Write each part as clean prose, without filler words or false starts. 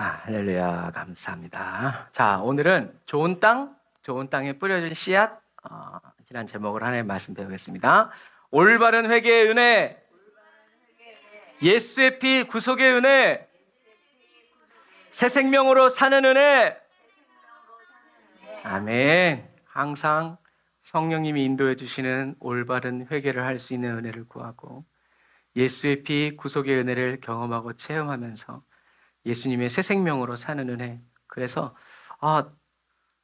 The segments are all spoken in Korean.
할렐루야, 감사합니다. 자, 오늘은 좋은 땅에 뿌려진 씨앗, 이란 제목으로 하나님의 말씀 배우겠습니다. 올바른 회개의 은혜, 예수의 피 구속의 은혜, 새 생명으로 사는 은혜. 아멘. 항상 성령님이 인도해 주시는 올바른 회개를 할 수 있는 은혜를 구하고 예수의 피 구속의 은혜를 경험하고 체험하면서 예수님의 새 생명으로 사는 은혜. 그래서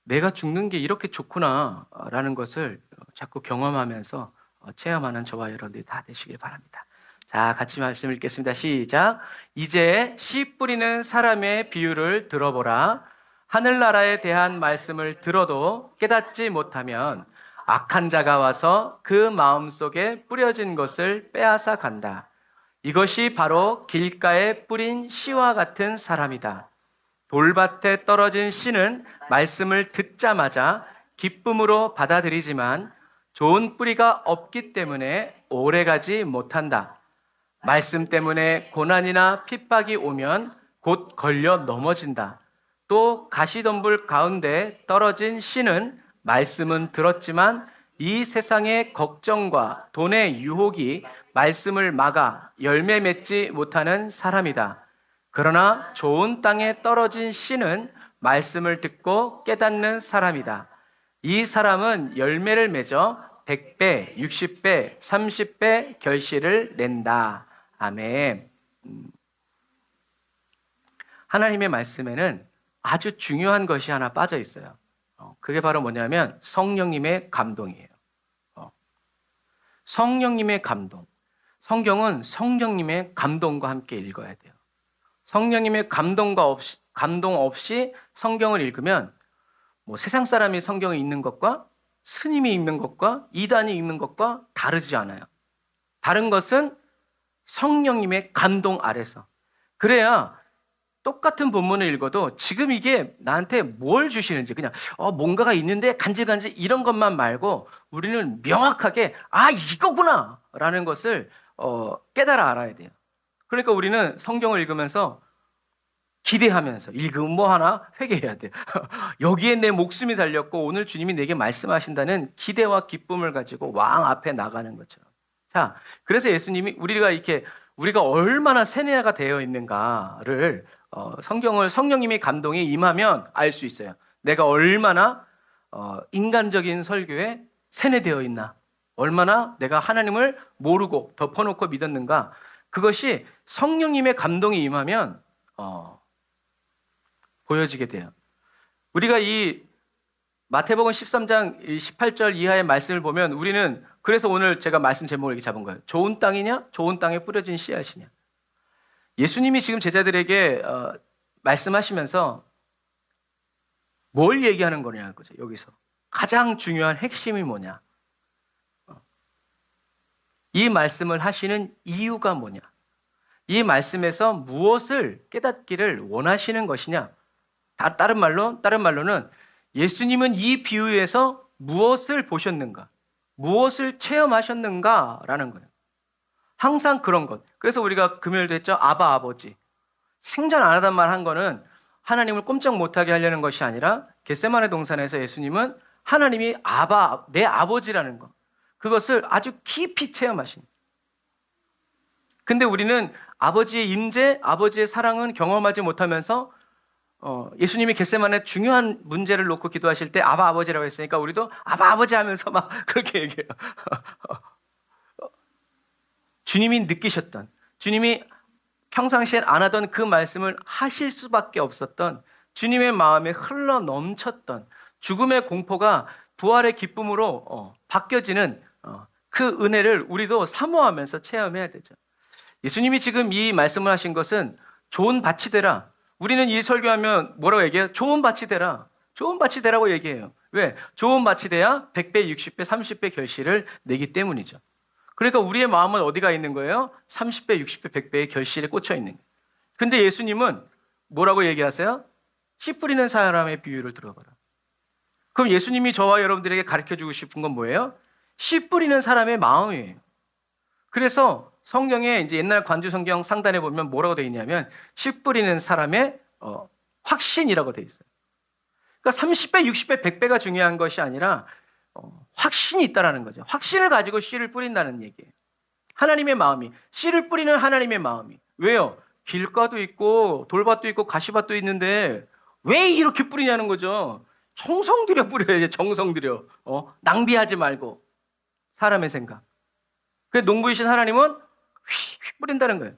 내가 죽는 게 이렇게 좋구나라는 것을 자꾸 경험하면서 체험하는 저와 여러분들이 다 되시길 바랍니다. 자, 같이 말씀 읽겠습니다. 시작. 이제 씨 뿌리는 사람의 비유를 들어보라. 하늘나라에 대한 말씀을 들어도 깨닫지 못하면 악한 자가 와서 그 마음속에 뿌려진 것을 빼앗아 간다. 이것이 바로 길가에 뿌린 씨와 같은 사람이다. 돌밭에 떨어진 씨는 말씀을 듣자마자 기쁨으로 받아들이지만 좋은 뿌리가 없기 때문에 오래가지 못한다. 말씀 때문에 고난이나 핍박이 오면 곧 걸려 넘어진다. 또 가시덤불 가운데 떨어진 씨는 말씀은 들었지만 이 세상의 걱정과 돈의 유혹이 말씀을 막아 열매 맺지 못하는 사람이다. 그러나 좋은 땅에 떨어진 씨는 말씀을 듣고 깨닫는 사람이다. 이 사람은 열매를 맺어 100배, 60배, 30배 결실을 낸다. 아멘. 하나님의 말씀에는 아주 중요한 것이 하나 빠져 있어요. 그게 바로 뭐냐면 성령님의 감동이에요. 성령님의 감동. 성경은 성령님의 감동과 함께 읽어야 돼요. 성령님의 감동 없이 성경을 읽으면 세상 사람이 성경을 읽는 것과 스님이 읽는 것과 이단이 읽는 것과 다르지 않아요. 다른 것은 성령님의 감동 아래서. 그래야 똑같은 본문을 읽어도 지금 이게 나한테 뭘 주시는지 그냥 뭔가가 있는데 간질간질 이런 것만 말고 우리는 명확하게 이거구나 라는 것을 깨달아 알아야 돼요. 그러니까 우리는 성경을 읽으면서 기대하면서 읽으면 뭐 하나 회개해야 돼요. 여기에 내 목숨이 달렸고 오늘 주님이 내게 말씀하신다는 기대와 기쁨을 가지고 왕 앞에 나가는 것처럼. 자, 그래서 예수님이 우리가 얼마나 세뇌가 되어 있는가를 성령님의 감동이 임하면 알 수 있어요. 내가 얼마나 인간적인 설교에 세뇌되어 있나, 얼마나 내가 하나님을 모르고 덮어놓고 믿었는가. 그것이 성령님의 감동이 임하면 보여지게 돼요. 우리가 이 마태복음 13장 18절 이하의 말씀을 보면 우리는 그래서 오늘 제가 말씀 제목을 이렇게 잡은 거예요. 좋은 땅이냐? 좋은 땅에 뿌려진 씨앗이냐? 예수님이 지금 제자들에게 말씀하시면서 뭘 얘기하는 거냐는 거죠. 여기서 가장 중요한 핵심이 뭐냐? 이 말씀을 하시는 이유가 뭐냐? 이 말씀에서 무엇을 깨닫기를 원하시는 것이냐? 다른 말로는 예수님은 이 비유에서 무엇을 보셨는가? 무엇을 체험하셨는가라는 거예요. 항상 그런 것. 그래서 우리가 금요일도 했죠. 아바 아버지. 생전 안 하단 말 한 거는 하나님을 꼼짝 못하게 하려는 것이 아니라 겟세마네 동산에서 예수님은 하나님이 내 아버지라는 것. 그것을 아주 깊이 체험하신. 근데 우리는 아버지의 임재, 아버지의 사랑은 경험하지 못하면서 예수님이 겟세마네 중요한 문제를 놓고 기도하실 때 아바 아버지라고 했으니까 우리도 아바 아버지 하면서 막 그렇게 얘기해요. 주님이 느끼셨던, 주님이 평상시엔 안 하던 그 말씀을 하실 수밖에 없었던, 주님의 마음에 흘러 넘쳤던 죽음의 공포가 부활의 기쁨으로 바뀌어지는 그 은혜를 우리도 사모하면서 체험해야 되죠. 예수님이 지금 이 말씀을 하신 것은 좋은 밭이 되라. 우리는 이 설교하면 뭐라고 얘기해요? 좋은 밭이 되라. 좋은 밭이 되라고 얘기해요. 왜? 좋은 밭이 돼야 100배, 60배, 30배 결실을 내기 때문이죠. 그러니까 우리의 마음은 어디가 있는 거예요? 30배, 60배, 100배의 결실에 꽂혀 있는 거예요. 근데 예수님은 뭐라고 얘기하세요? 씨 뿌리는 사람의 비유를 들어봐라. 그럼 예수님이 저와 여러분들에게 가르쳐주고 싶은 건 뭐예요? 씨 뿌리는 사람의 마음이에요. 그래서 성경에 이제 옛날 관주 성경 상단에 보면 뭐라고 되어 있냐면 씨 뿌리는 사람의 확신이라고 돼 있어요. 그러니까 30배, 60배, 100배가 중요한 것이 아니라 확신이 있다라는 거죠. 확신을 가지고 씨를 뿌린다는 얘기예요. 하나님의 마음이, 씨를 뿌리는 하나님의 마음이. 왜요? 길가도 있고 돌밭도 있고 가시밭도 있는데 왜 이렇게 뿌리냐는 거죠. 정성 들여 뿌려야지. 정성 들여. 낭비하지 말고. 사람의 생각. 그 농부이신 하나님은 휙휙 뿌린다는 거예요.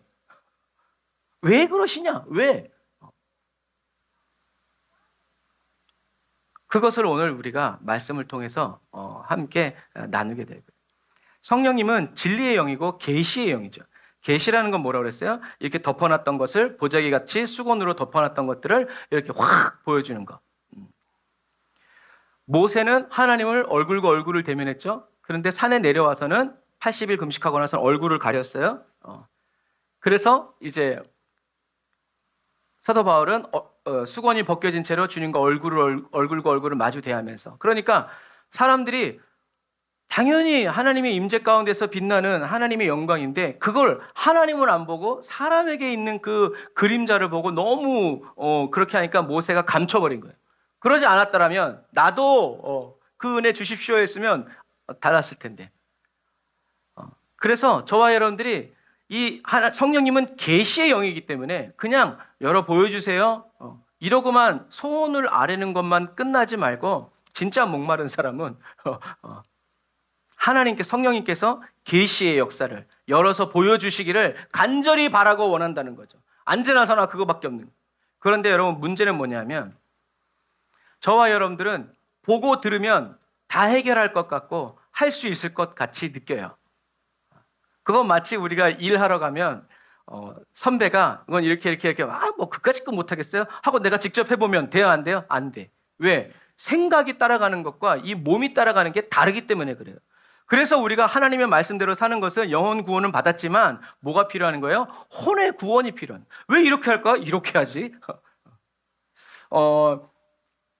왜 그러시냐? 왜? 그것을 오늘 우리가 말씀을 통해서 함께 나누게 되고요. 성령님은 진리의 영이고 계시의 영이죠. 계시라는 건 뭐라고 그랬어요? 이렇게 덮어놨던 것을 보자기 같이 수건으로 덮어놨던 것들을 이렇게 확 보여주는 것. 모세는 하나님을 얼굴과 얼굴을 대면했죠. 그런데 산에 내려와서는 80일 금식하고 나서 얼굴을 가렸어요. 그래서 이제 사도 바울은 수건이 벗겨진 채로 주님과 얼굴과 얼굴을 마주 대하면서, 그러니까 사람들이 당연히 하나님의 임재 가운데서 빛나는 하나님의 영광인데 그걸 하나님을 안 보고 사람에게 있는 그 그림자를 보고 너무 그렇게 하니까 모세가 감춰버린 거예요. 그러지 않았더라면 나도 그 은혜 주십시오 했으면 달랐을 텐데. 그래서 저와 여러분들이 이 성령님은 계시의 영이기 때문에 그냥 열어 보여주세요 이러고만 소원을 아뢰는 것만 끝나지 말고, 진짜 목마른 사람은 하나님께, 성령님께서 계시의 역사를 열어서 보여주시기를 간절히 바라고 원한다는 거죠. 안지나서나 그거밖에 없는 거예요. 그런데 여러분, 문제는 뭐냐면 저와 여러분들은 보고 들으면 다 해결할 것 같고 할 수 있을 것 같이 느껴요. 그건 마치 우리가 일하러 가면 선배가 이건 이렇게 뭐 그까짓 건 못하겠어요? 하고 내가 직접 해보면 돼요, 안 돼요? 안 돼. 왜? 생각이 따라가는 것과 이 몸이 따라가는 게 다르기 때문에 그래요. 그래서 우리가 하나님의 말씀대로 사는 것은 영혼 구원은 받았지만 뭐가 필요한 거예요? 혼의 구원이 필요한. 왜 이렇게 할까? 이렇게 하지.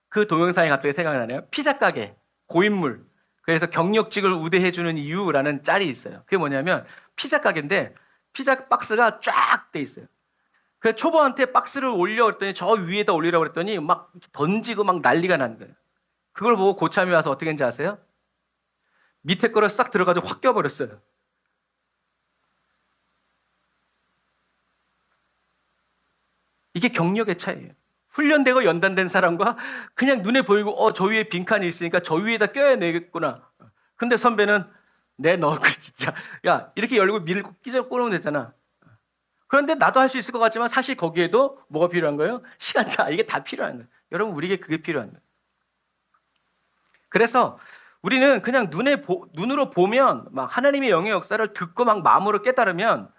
그 동영상이 갑자기 생각나네요. 피자 가게 고인물. 그래서 경력직을 우대해주는 이유라는 짤이 있어요. 그게 뭐냐면 피자 가게인데 피자 박스가 쫙 돼 있어요. 그래서 초보한테 박스를 올려 그랬더니 저 위에다 올리라고 그랬더니 막 던지고 막 난리가 나는 거예요. 그걸 보고 고참이 와서 어떻게 했는지 아세요? 밑에 거를 싹 들어가지고 확 껴버렸어요. 이게 경력의 차이예요. 훈련되고 연단된 사람과 그냥 눈에 보이고 저 위에 빈칸이 있으니까 저 위에다 껴야 되겠구나. 근데 선배는 너 진짜 야 이렇게 열고 밀고 끼져 꼬르면 되잖아. 그런데 나도 할 수 있을 것 같지만 사실 거기에도 뭐가 필요한 거예요? 시간차. 이게 다 필요한 거예요. 여러분, 우리에게 그게 필요한 거예요. 그래서 우리는 그냥 눈으로 보면 막 하나님의 영의 역사를 듣고 막 마음으로 깨달으면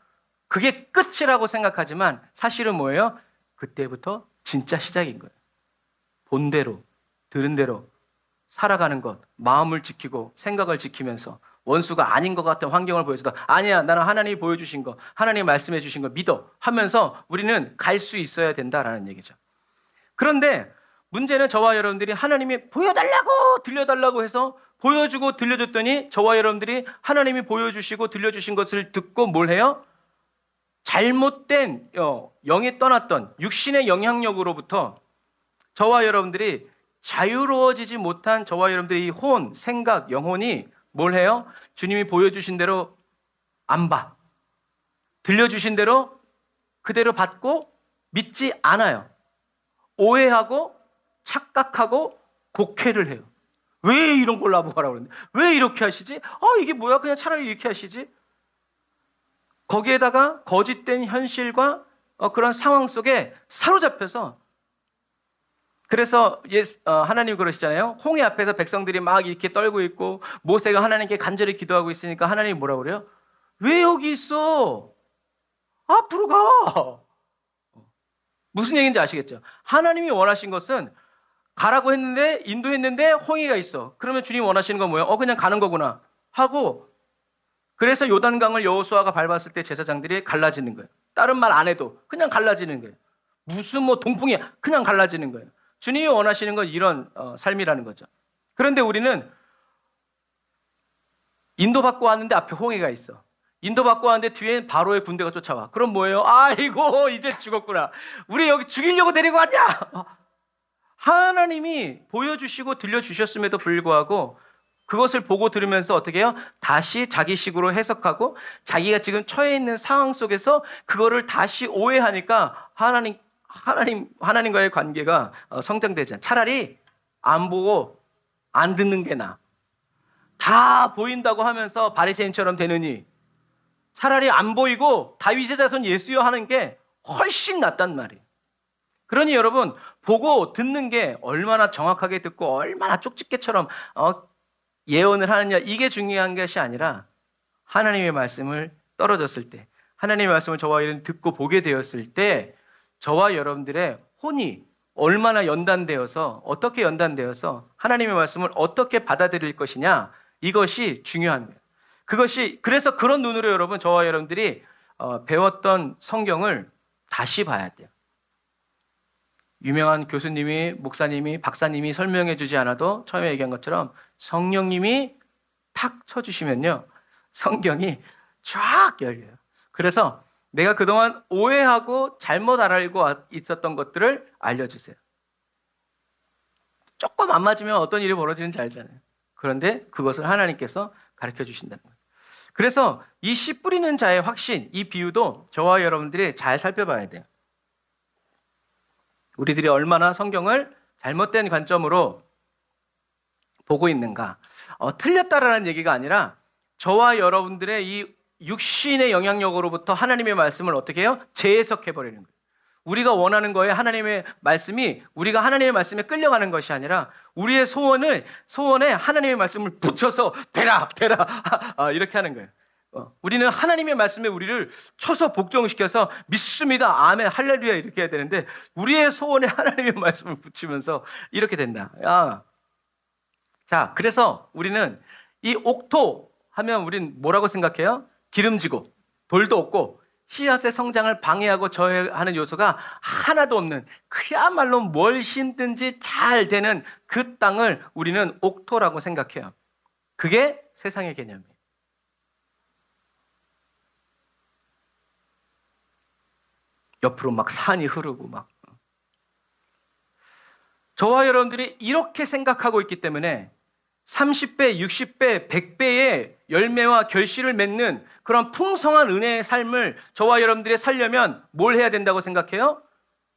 그게 끝이라고 생각하지만 사실은 뭐예요? 그때부터 진짜 시작인 거예요. 본 대로, 들은 대로 살아가는 것, 마음을 지키고 생각을 지키면서 원수가 아닌 것 같은 환경을 보여줘도 아니야, 나는 하나님이 보여주신 거, 하나님이 말씀해 주신 거 믿어 하면서 우리는 갈 수 있어야 된다라는 얘기죠. 그런데 문제는 저와 여러분들이 하나님이 보여달라고 들려달라고 해서 보여주고 들려줬더니 저와 여러분들이 하나님이 보여주시고 들려주신 것을 듣고 뭘 해요? 잘못된 영이 떠났던 육신의 영향력으로부터 저와 여러분들이 자유로워지지 못한 저와 여러분들의 이 혼, 생각, 영혼이 뭘 해요? 주님이 보여주신 대로 안 봐. 들려주신 대로 그대로 받고 믿지 않아요. 오해하고 착각하고 곡해를 해요. 왜 이런 걸 나보고 하라고 그러는데? 왜 이렇게 하시지? 이게 뭐야? 그냥 차라리 이렇게 하시지? 거기에다가 거짓된 현실과 그런 상황 속에 사로잡혀서, 그래서 하나님 그러시잖아요. 홍해 앞에서 백성들이 막 이렇게 떨고 있고 모세가 하나님께 간절히 기도하고 있으니까 하나님이 뭐라고 그래요? 왜 여기 있어? 앞으로 가. 무슨 얘기인지 아시겠죠? 하나님이 원하신 것은 가라고 했는데 인도했는데 홍해가 있어. 그러면 주님이 원하시는 건 뭐예요? 그냥 가는 거구나 하고, 그래서 요단강을 여호수아가 밟았을 때 제사장들이 갈라지는 거예요. 다른 말 안 해도 그냥 갈라지는 거예요. 무슨 동풍이야. 그냥 갈라지는 거예요. 주님이 원하시는 건 이런 삶이라는 거죠. 그런데 우리는 인도받고 왔는데 앞에 홍해가 있어. 인도받고 왔는데 뒤엔 바로의 군대가 쫓아와. 그럼 뭐예요? 아이고 이제 죽었구나. 우리 여기 죽이려고 데리고 왔냐? 하나님이 보여주시고 들려주셨음에도 불구하고 그것을 보고 들으면서 어떻게 해요? 다시 자기식으로 해석하고 자기가 지금 처해 있는 상황 속에서 그거를 다시 오해하니까 하나님과의 관계가 성장되지 않아. 차라리 안 보고 안 듣는 게 나아. 다 보인다고 하면서 바리새인처럼 되느니 차라리 안 보이고 다윗의 자손 예수여 하는 게 훨씬 낫단 말이에요. 그러니 여러분, 보고 듣는 게 얼마나 정확하게 듣고 얼마나 쪽집게처럼 예언을 하느냐, 이게 중요한 것이 아니라 하나님의 말씀을 떨어졌을 때, 하나님의 말씀을 저와 이런 듣고 보게 되었을 때 저와 여러분들의 혼이 얼마나 연단되어서, 어떻게 연단되어서 하나님의 말씀을 어떻게 받아들일 것이냐, 이것이 중요한 거예요. 그래서 그런 눈으로 여러분, 저와 여러분들이 배웠던 성경을 다시 봐야 돼요. 유명한 교수님이, 목사님이, 박사님이 설명해 주지 않아도 처음에 얘기한 것처럼 성령님이 탁 쳐주시면요, 성경이 쫙 열려요. 그래서 내가 그동안 오해하고 잘못 알고 있었던 것들을 알려주세요. 조금 안 맞으면 어떤 일이 벌어지는지 알잖아요. 그런데 그것을 하나님께서 가르쳐 주신다는 거예요. 그래서 이 씨 뿌리는 자의 확신, 이 비유도 저와 여러분들이 잘 살펴봐야 돼요. 우리들이 얼마나 성경을 잘못된 관점으로 보고 있는가. 틀렸다라는 얘기가 아니라 저와 여러분들의 이 육신의 영향력으로부터 하나님의 말씀을 어떻게 해요? 재해석해버리는 거예요. 우리가 원하는 거에 하나님의 말씀이, 우리가 하나님의 말씀에 끌려가는 것이 아니라 우리의 소원에 하나님의 말씀을 붙여서 되라 이렇게 하는 거예요. 우리는 하나님의 말씀에 우리를 쳐서 복종시켜서 믿습니다, 아멘, 할렐루야 이렇게 해야 되는데 우리의 소원에 하나님의 말씀을 붙이면서 이렇게 된다. 자, 그래서 우리는 이 옥토 하면 우린 뭐라고 생각해요? 기름지고 돌도 없고 씨앗의 성장을 방해하고 저해하는 요소가 하나도 없는, 그야말로 뭘 심든지 잘 되는 그 땅을 우리는 옥토라고 생각해요. 그게 세상의 개념이에요. 옆으로 막 산이 흐르고 막. 저와 여러분들이 이렇게 생각하고 있기 때문에 30배, 60배, 100배의 열매와 결실을 맺는 그런 풍성한 은혜의 삶을 저와 여러분들이 살려면 뭘 해야 된다고 생각해요?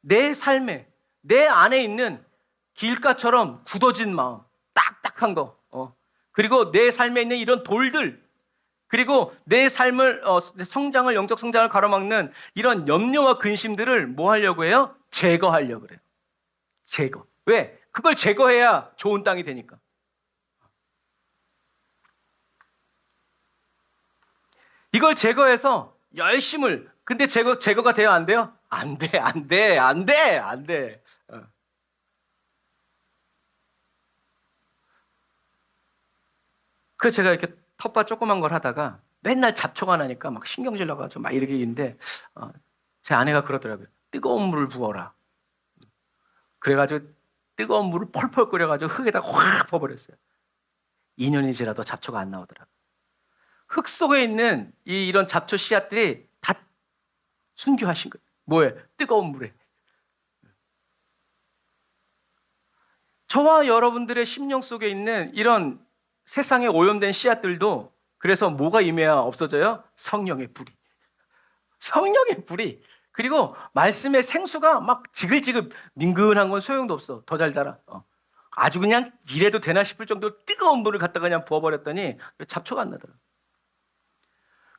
내 삶에, 내 안에 있는 길가처럼 굳어진 마음, 딱딱한 거, 그리고 내 삶에 있는 이런 돌들, 그리고 내 삶을 성장을, 영적 성장을 가로막는 이런 염려와 근심들을 뭐 하려고 해요? 제거하려고 그래요. 제거. 왜? 그걸 제거해야 좋은 땅이 되니까. 이걸 제거해서 열심을, 근데 제거가 돼요, 안 돼요? 안 돼. 그래서 제가 이렇게 텃밭 조그만 걸 하다가 맨날 잡초가 나니까 막 신경질 나가지고 막 이렇게 있는데 제 아내가 그러더라고요. 뜨거운 물을 부어라. 그래가지고 뜨거운 물을 펄펄 끓여가지고 흙에다 확 부어버렸어요. 2년이 지나도 잡초가 안 나오더라고요. 흙 속에 있는 이런 잡초 씨앗들이 다 순교하신 거예요. 뭐에? 뜨거운 물에. 저와 여러분들의 심령 속에 있는 이런 세상에 오염된 씨앗들도 그래서 뭐가 임해야 없어져요? 성령의 불이. 성령의 불이. 그리고 말씀의 생수가 막 지글지글 민근한 건 소용도 없어. 더 잘 자라. 아주 그냥 이래도 되나 싶을 정도로 뜨거운 물을 갖다가 그냥 부어버렸더니 잡초가 안 나더라고요.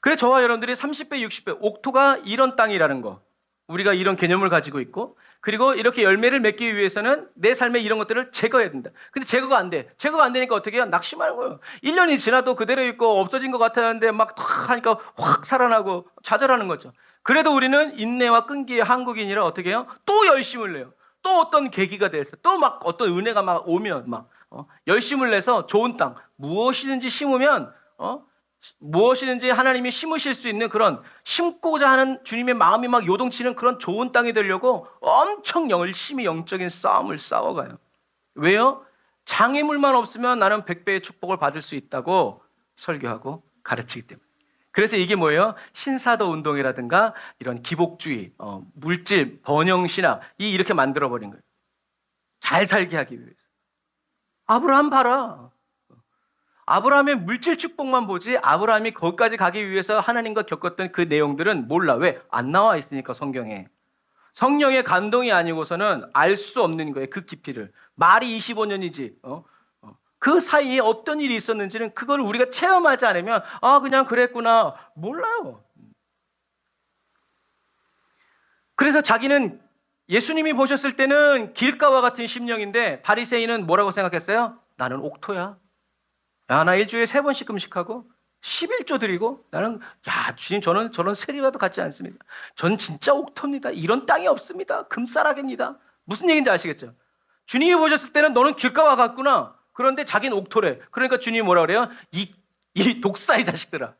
그래서 저와 여러분들이 30배, 60배, 옥토가 이런 땅이라는 거, 우리가 이런 개념을 가지고 있고, 그리고 이렇게 열매를 맺기 위해서는 내 삶에 이런 것들을 제거해야 된다. 근데 제거가 안 돼. 제거가 안 되니까 어떻게 해요? 낙심하는 거예요. 1년이 지나도 그대로 있고 없어진 것 같았는데 막 하니까 확 살아나고 좌절하는 거죠. 그래도 우리는 인내와 끈기의 한국인이라 어떻게 해요? 또 열심을 내요. 또 어떤 계기가 돼서 또 막 어떤 은혜가 막 오면 막 열심을 내서 좋은 땅, 무엇이든지 심으면 무엇이든지 하나님이 심으실 수 있는 그런, 심고자 하는 주님의 마음이 막 요동치는 그런 좋은 땅이 되려고 엄청 열심히 영적인 싸움을 싸워가요. 왜요? 장애물만 없으면 나는 100배의 축복을 받을 수 있다고 설교하고 가르치기 때문에. 그래서 이게 뭐예요? 신사도 운동이라든가 이런 기복주의, 물질, 번영신학 이렇게 만들어버린 거예요. 잘 살게 하기 위해서. 아브라함 봐라. 아브라함의 물질 축복만 보지 아브라함이 거기까지 가기 위해서 하나님과 겪었던 그 내용들은 몰라. 왜? 안 나와 있으니까 성경에. 성령의 감동이 아니고서는 알 수 없는 거예요. 그 깊이를. 말이 25년이지. 그 사이에 어떤 일이 있었는지는 그걸 우리가 체험하지 않으면 그냥 그랬구나. 몰라요. 그래서 자기는 예수님이 보셨을 때는 길가와 같은 심령인데 바리새인은 뭐라고 생각했어요? 나는 옥토야. 야, 나 일주일에 3번씩 금식하고 11조 드리고 나는 주님 저는 저런 세리와도 같지 않습니다. 전 진짜 옥토입니다. 이런 땅이 없습니다. 금싸라기입니다. 무슨 얘기인지 아시겠죠? 주님이 보셨을 때는 너는 길가와 같구나. 그런데 자기는 옥토래. 그러니까 주님이 뭐라 그래요? 이 독사의 자식들아.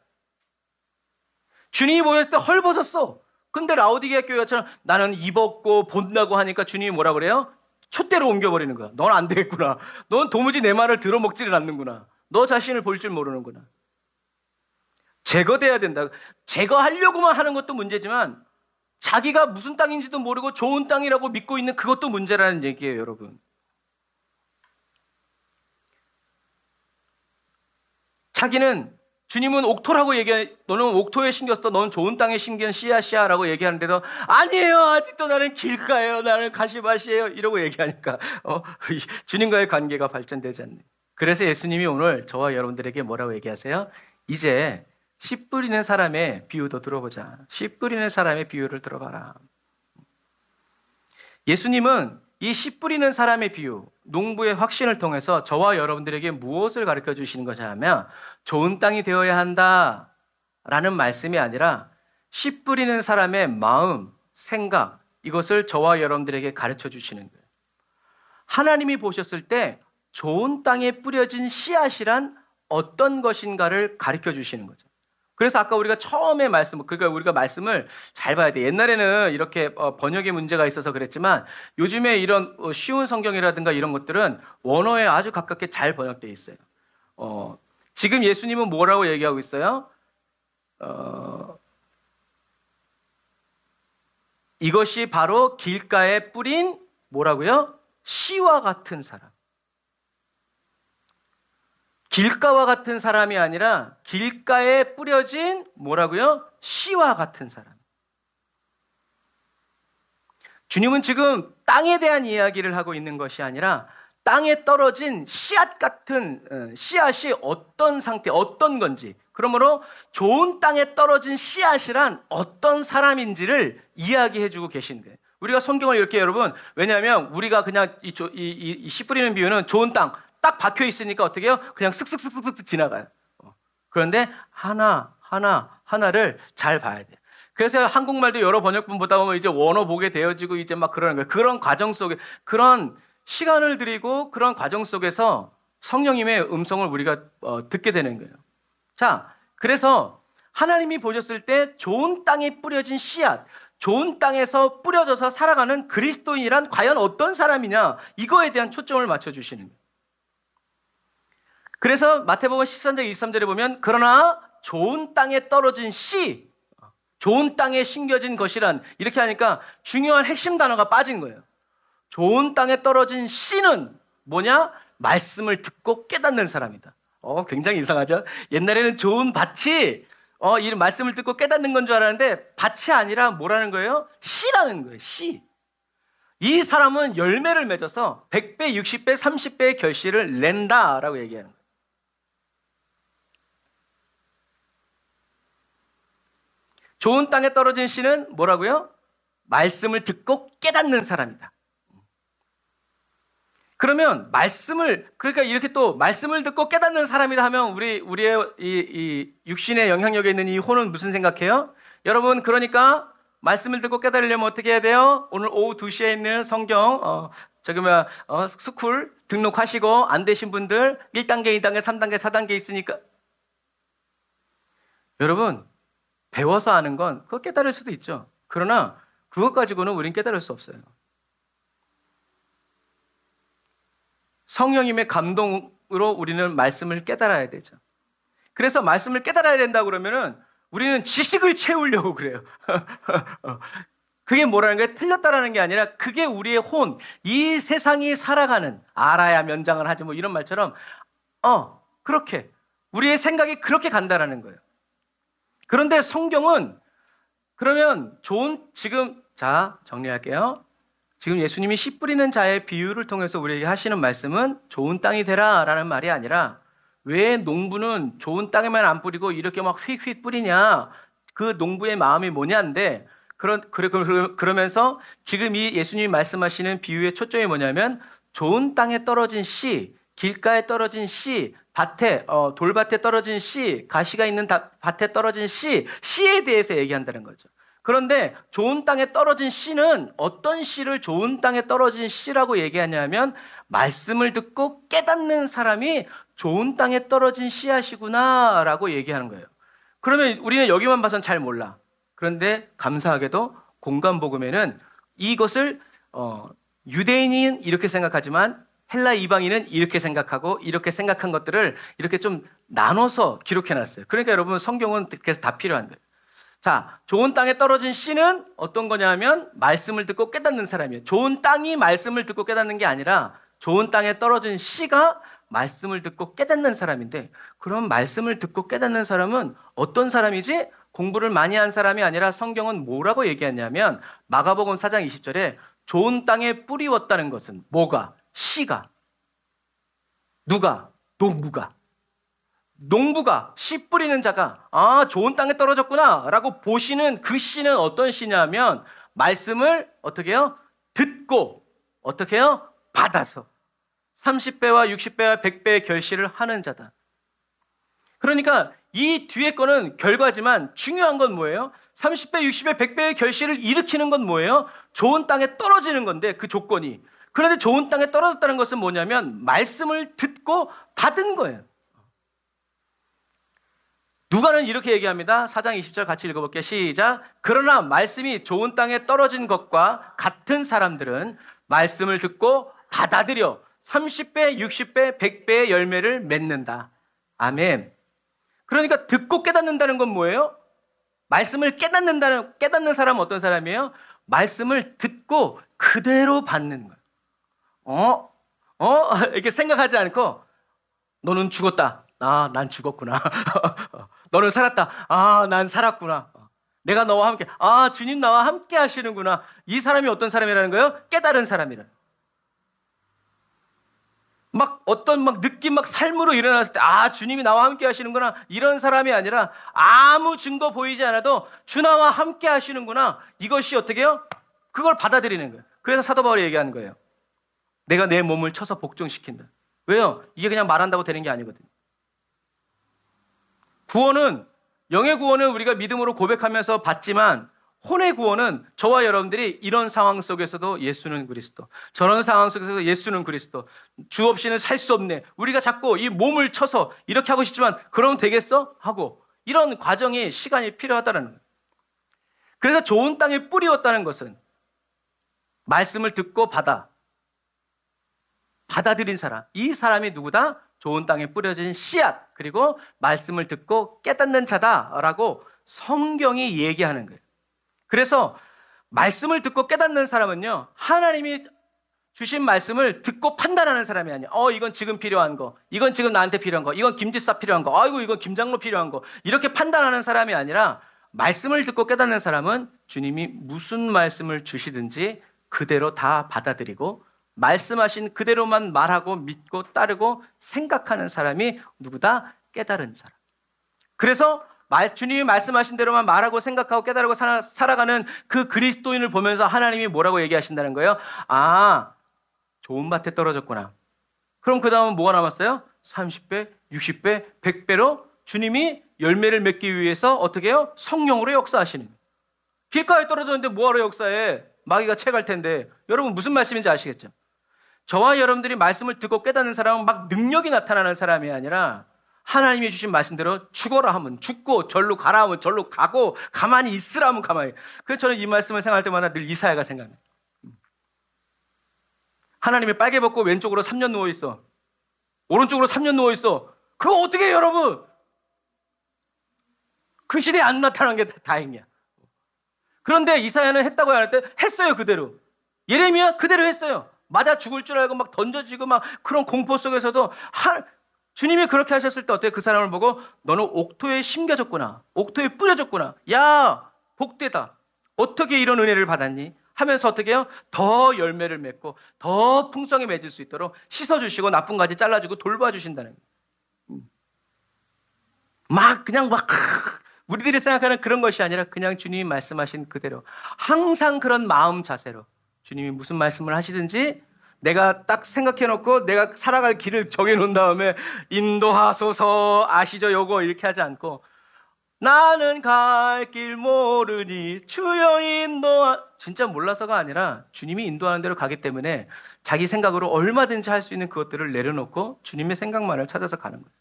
주님이 보셨을 때 헐벗었어. 근데 라오디게아 교회처럼 나는 입었고 본다고 하니까 주님이 뭐라 그래요? 촛대로 옮겨버리는 거야. 넌 안 되겠구나. 넌 도무지 내 말을 들어먹지를 않는구나. 너 자신을 볼 줄 모르는구나. 제거돼야 된다. 제거하려고만 하는 것도 문제지만 자기가 무슨 땅인지도 모르고 좋은 땅이라고 믿고 있는 그것도 문제라는 얘기예요, 여러분. 자기는 주님은 옥토라고 너는 옥토에 심겼어. 너는 좋은 땅에 심긴 씨앗이야 라고 얘기하는데도 아니에요. 아직도 나는 길가예요. 나는 가시밭이에요. 이러고 얘기하니까 주님과의 관계가 발전되지 않네. 그래서 예수님이 오늘 저와 여러분들에게 뭐라고 얘기하세요? 이제 씨 뿌리는 사람의 비유도 들어보자. 씨 뿌리는 사람의 비유를 들어봐라. 예수님은 이 씨 뿌리는 사람의 비유, 농부의 확신을 통해서 저와 여러분들에게 무엇을 가르쳐 주시는 것이냐면 좋은 땅이 되어야 한다라는 말씀이 아니라 씨 뿌리는 사람의 마음, 생각 이것을 저와 여러분들에게 가르쳐 주시는 거예요. 하나님이 보셨을 때 좋은 땅에 뿌려진 씨앗이란 어떤 것인가를 가르쳐 주시는 거죠. 그래서 아까 우리가 처음에 그러니까 우리가 말씀을 잘 봐야 돼. 옛날에는 이렇게 번역의 문제가 있어서 그랬지만 요즘에 이런 쉬운 성경이라든가 이런 것들은 원어에 아주 가깝게 잘 번역되어 있어요. 지금 예수님은 뭐라고 얘기하고 있어요? 이것이 바로 길가에 뿌린 뭐라고요? 씨와 같은 사람. 길가와 같은 사람이 아니라 길가에 뿌려진 뭐라고요? 씨와 같은 사람. 주님은 지금 땅에 대한 이야기를 하고 있는 것이 아니라 땅에 떨어진 씨앗 같은 씨앗이 어떤 상태, 어떤 건지, 그러므로 좋은 땅에 떨어진 씨앗이란 어떤 사람인지를 이야기해주고 계신 거예요. 우리가 성경을 이렇게 여러분, 왜냐하면 우리가 그냥 이 씨 뿌리는 비유는 좋은 땅 딱 박혀 있으니까 어떻게 해요? 그냥 쓱쓱쓱쓱 지나가요. 그런데 하나를 잘 봐야 돼요. 그래서 한국말도 여러 번역본 보다 보면 이제 원어 보게 되어지고 이제 막 그러는 거예요. 그런 과정 속에 그런 시간을 들이고 그런 과정 속에서 성령님의 음성을 우리가 듣게 되는 거예요. 자, 그래서 하나님이 보셨을 때 좋은 땅에 뿌려진 씨앗, 좋은 땅에서 뿌려져서 살아가는 그리스도인이란 과연 어떤 사람이냐, 이거에 대한 초점을 맞춰주시는 거예요. 그래서 마태복음 13장 23절에 보면 그러나 좋은 땅에 떨어진 씨, 좋은 땅에 심겨진 것이란, 이렇게 하니까 중요한 핵심 단어가 빠진 거예요. 좋은 땅에 떨어진 씨는 뭐냐? 말씀을 듣고 깨닫는 사람이다. 굉장히 이상하죠? 옛날에는 좋은 밭이 이 말씀을 듣고 깨닫는 건 줄 알았는데 밭이 아니라 뭐라는 거예요? 씨라는 거예요. 씨. 이 사람은 열매를 맺어서 100배, 60배, 30배의 결실을 낸다라고 얘기하는 거예요. 좋은 땅에 떨어진 씨는 뭐라고요? 말씀을 듣고 깨닫는 사람이다. 그러면 그러니까 이렇게 또 말씀을 듣고 깨닫는 사람이다 하면 우리의 이 육신의 영향력에 있는 이 혼은 무슨 생각해요? 여러분, 그러니까 말씀을 듣고 깨달으려면 어떻게 해야 돼요? 오늘 오후 2시에 있는 성경 스쿨 등록하시고 안 되신 분들 1단계, 2단계, 3단계, 4단계 있으니까 여러분, 배워서 아는 건 그거 깨달을 수도 있죠. 그러나 그것 가지고는 우린 깨달을 수 없어요. 성령님의 감동으로 우리는 말씀을 깨달아야 되죠. 그래서 말씀을 깨달아야 된다 그러면은 우리는 지식을 채우려고 그래요. 그게 뭐라는 거예요? 틀렸다라는 게 아니라 그게 우리의 혼, 이 세상이 살아가는, 알아야 면장을 하지 뭐 이런 말처럼 그렇게 우리의 생각이 그렇게 간다라는 거예요. 그런데 성경은 그러면 지금 자 정리할게요. 지금 예수님이 씨 뿌리는 자의 비유를 통해서 우리에게 하시는 말씀은 좋은 땅이 되라라는 말이 아니라, 왜 농부는 좋은 땅에만 안 뿌리고 이렇게 막 휙휙 뿌리냐, 그 농부의 마음이 뭐냐인데, 그러면서 지금 이 예수님이 말씀하시는 비유의 초점이 뭐냐면, 좋은 땅에 떨어진 씨, 길가에 떨어진 씨, 돌밭에 떨어진 씨, 가시가 있는 밭에 떨어진 씨에 대해서 얘기한다는 거죠. 그런데 좋은 땅에 떨어진 씨는 어떤 씨를 좋은 땅에 떨어진 씨라고 얘기하냐면, 말씀을 듣고 깨닫는 사람이 좋은 땅에 떨어진 씨앗이구나 라고 얘기하는 거예요. 그러면 우리는 여기만 봐선 잘 몰라. 그런데 감사하게도 공간복음에는 이것을 유대인은 이렇게 생각하지만 헬라 이방인은 이렇게 생각하고, 이렇게 생각한 것들을 이렇게 좀 나눠서 기록해놨어요. 그러니까 여러분, 성경은 그래서 다 필요한 거예요. 자, 좋은 땅에 떨어진 씨는 어떤 거냐면 말씀을 듣고 깨닫는 사람이에요. 좋은 땅이 말씀을 듣고 깨닫는 게 아니라 좋은 땅에 떨어진 씨가 말씀을 듣고 깨닫는 사람인데, 그럼 말씀을 듣고 깨닫는 사람은 어떤 사람이지? 공부를 많이 한 사람이 아니라, 성경은 뭐라고 얘기하냐면 마가복음 4장 20절에 좋은 땅에 뿌리웠다는 것은 뭐가? 씨가. 누가? 농부가, 씨 뿌리는 자가 좋은 땅에 떨어졌구나 라고 보시는 그 씨는 어떤 씨냐면, 말씀을 어떻게 해요? 듣고 어떻게 해요? 받아서 30배와 60배와 100배의 결실을 하는 자다. 그러니까 이 뒤에 거는 결과지만 중요한 건 뭐예요? 30배, 60배, 100배의 결실을 일으키는 건 뭐예요? 좋은 땅에 떨어지는 건데, 그 조건이. 그런데 좋은 땅에 떨어졌다는 것은 뭐냐면 말씀을 듣고 받은 거예요. 누가는 이렇게 얘기합니다. 4장 20절 같이 읽어볼게요. 시작. 그러나 말씀이 좋은 땅에 떨어진 것과 같은 사람들은 말씀을 듣고 받아들여 30배, 60배, 100배의 열매를 맺는다. 아멘. 그러니까 듣고 깨닫는다는 건 뭐예요? 말씀을 깨닫는 사람은 어떤 사람이에요? 말씀을 듣고 그대로 받는 거예요. 이렇게 생각하지 않고, 너는 죽었다. 난 죽었구나. 너는 살았다. 난 살았구나. 내가 너와 함께. 주님 나와 함께 하시는구나. 이 사람이 어떤 사람이라는 거예요? 깨달은 사람이라. 어떤 느낌, 삶으로 일어났을 때, 주님이 나와 함께 하시는구나. 이런 사람이 아니라, 아무 증거 보이지 않아도 주 나와 함께 하시는구나. 이것이 어떻게 해요? 그걸 받아들이는 거예요. 그래서 사도 바울이 얘기하는 거예요. 내가 내 몸을 쳐서 복종시킨다. 왜요? 이게 그냥 말한다고 되는 게 아니거든요. 영의 구원은 우리가 믿음으로 고백하면서 받지만, 혼의 구원은 저와 여러분들이 이런 상황 속에서도 예수는 그리스도, 저런 상황 속에서도 예수는 그리스도, 주 없이는 살 수 없네. 우리가 자꾸 이 몸을 쳐서 이렇게 하고 싶지만, 그럼 되겠어? 하고, 이런 과정이, 시간이 필요하다는 거예요. 그래서 좋은 땅에 뿌리웠다는 것은 말씀을 듣고 받아들인 사람, 이 사람이 누구다? 좋은 땅에 뿌려진 씨앗, 그리고 말씀을 듣고 깨닫는 자다라고 성경이 얘기하는 거예요. 그래서 말씀을 듣고 깨닫는 사람은요, 하나님이 주신 말씀을 듣고 판단하는 사람이 아니야. 이건 지금 필요한 거, 이건 지금 나한테 필요한 거, 이건 김지사 필요한 거, 아이고 이건 김장로 필요한 거, 이렇게 판단하는 사람이 아니라, 말씀을 듣고 깨닫는 사람은 주님이 무슨 말씀을 주시든지 그대로 다 받아들이고, 말씀하신 그대로만 말하고 믿고 따르고 생각하는 사람이 누구다? 깨달은 사람. 그래서 주님이 말씀하신 대로만 말하고 생각하고 깨달고 살아가는 그 그리스도인을 보면서 하나님이 뭐라고 얘기하신다는 거예요? 좋은 밭에 떨어졌구나. 그럼 그 다음은 뭐가 남았어요? 30배, 60배, 100배로 주님이 열매를 맺기 위해서 어떻게 해요? 성령으로 역사하시는. 길가에 떨어졌는데 뭐하러 역사해? 마귀가 채갈 텐데. 여러분 무슨 말씀인지 아시겠죠? 저와 여러분들이 말씀을 듣고 깨닫는 사람은 능력이 나타나는 사람이 아니라, 하나님이 주신 말씀대로 죽어라 하면 죽고, 절로 가라 하면 절로 가고, 가만히 있으라 하면 가만히. 그래서 저는 이 말씀을 생각할 때마다 늘 이사야가 생각나요. 하나님이 빨개 벗고 왼쪽으로 3년 누워있어, 오른쪽으로 3년 누워있어. 그거 어떻게 해요, 여러분? 그 시대에 안 나타난 게 다행이야. 그런데 이사야는 했다고 안 했대? 했어요, 그대로. 예레미야 그대로 했어요. 맞아 죽을 줄 알고 막 던져지고 막 그런 공포 속에서도 주님이 그렇게 하셨을 때 어떻게 그 사람을 보고 너는 옥토에 심겨졌구나. 옥토에 뿌려졌구나. 야, 복되다. 어떻게 이런 은혜를 받았니? 하면서 어떻게 해요? 더 열매를 맺고 더 풍성히 맺을 수 있도록 씻어주시고 나쁜 가지 잘라주고 돌봐주신다는 거예요. 그냥 우리들이 생각하는 그런 것이 아니라 그냥 주님이 말씀하신 그대로 항상 그런 마음 자세로 주님이 무슨 말씀을 하시든지 내가 딱 생각해놓고 내가 살아갈 길을 정해놓은 다음에 인도하소서 아시죠 요거 이렇게 하지 않고 나는 갈 길 모르니 주여 진짜 몰라서가 아니라 주님이 인도하는 대로 가기 때문에 자기 생각으로 얼마든지 할 수 있는 그것들을 내려놓고 주님의 생각만을 찾아서 가는 거예요.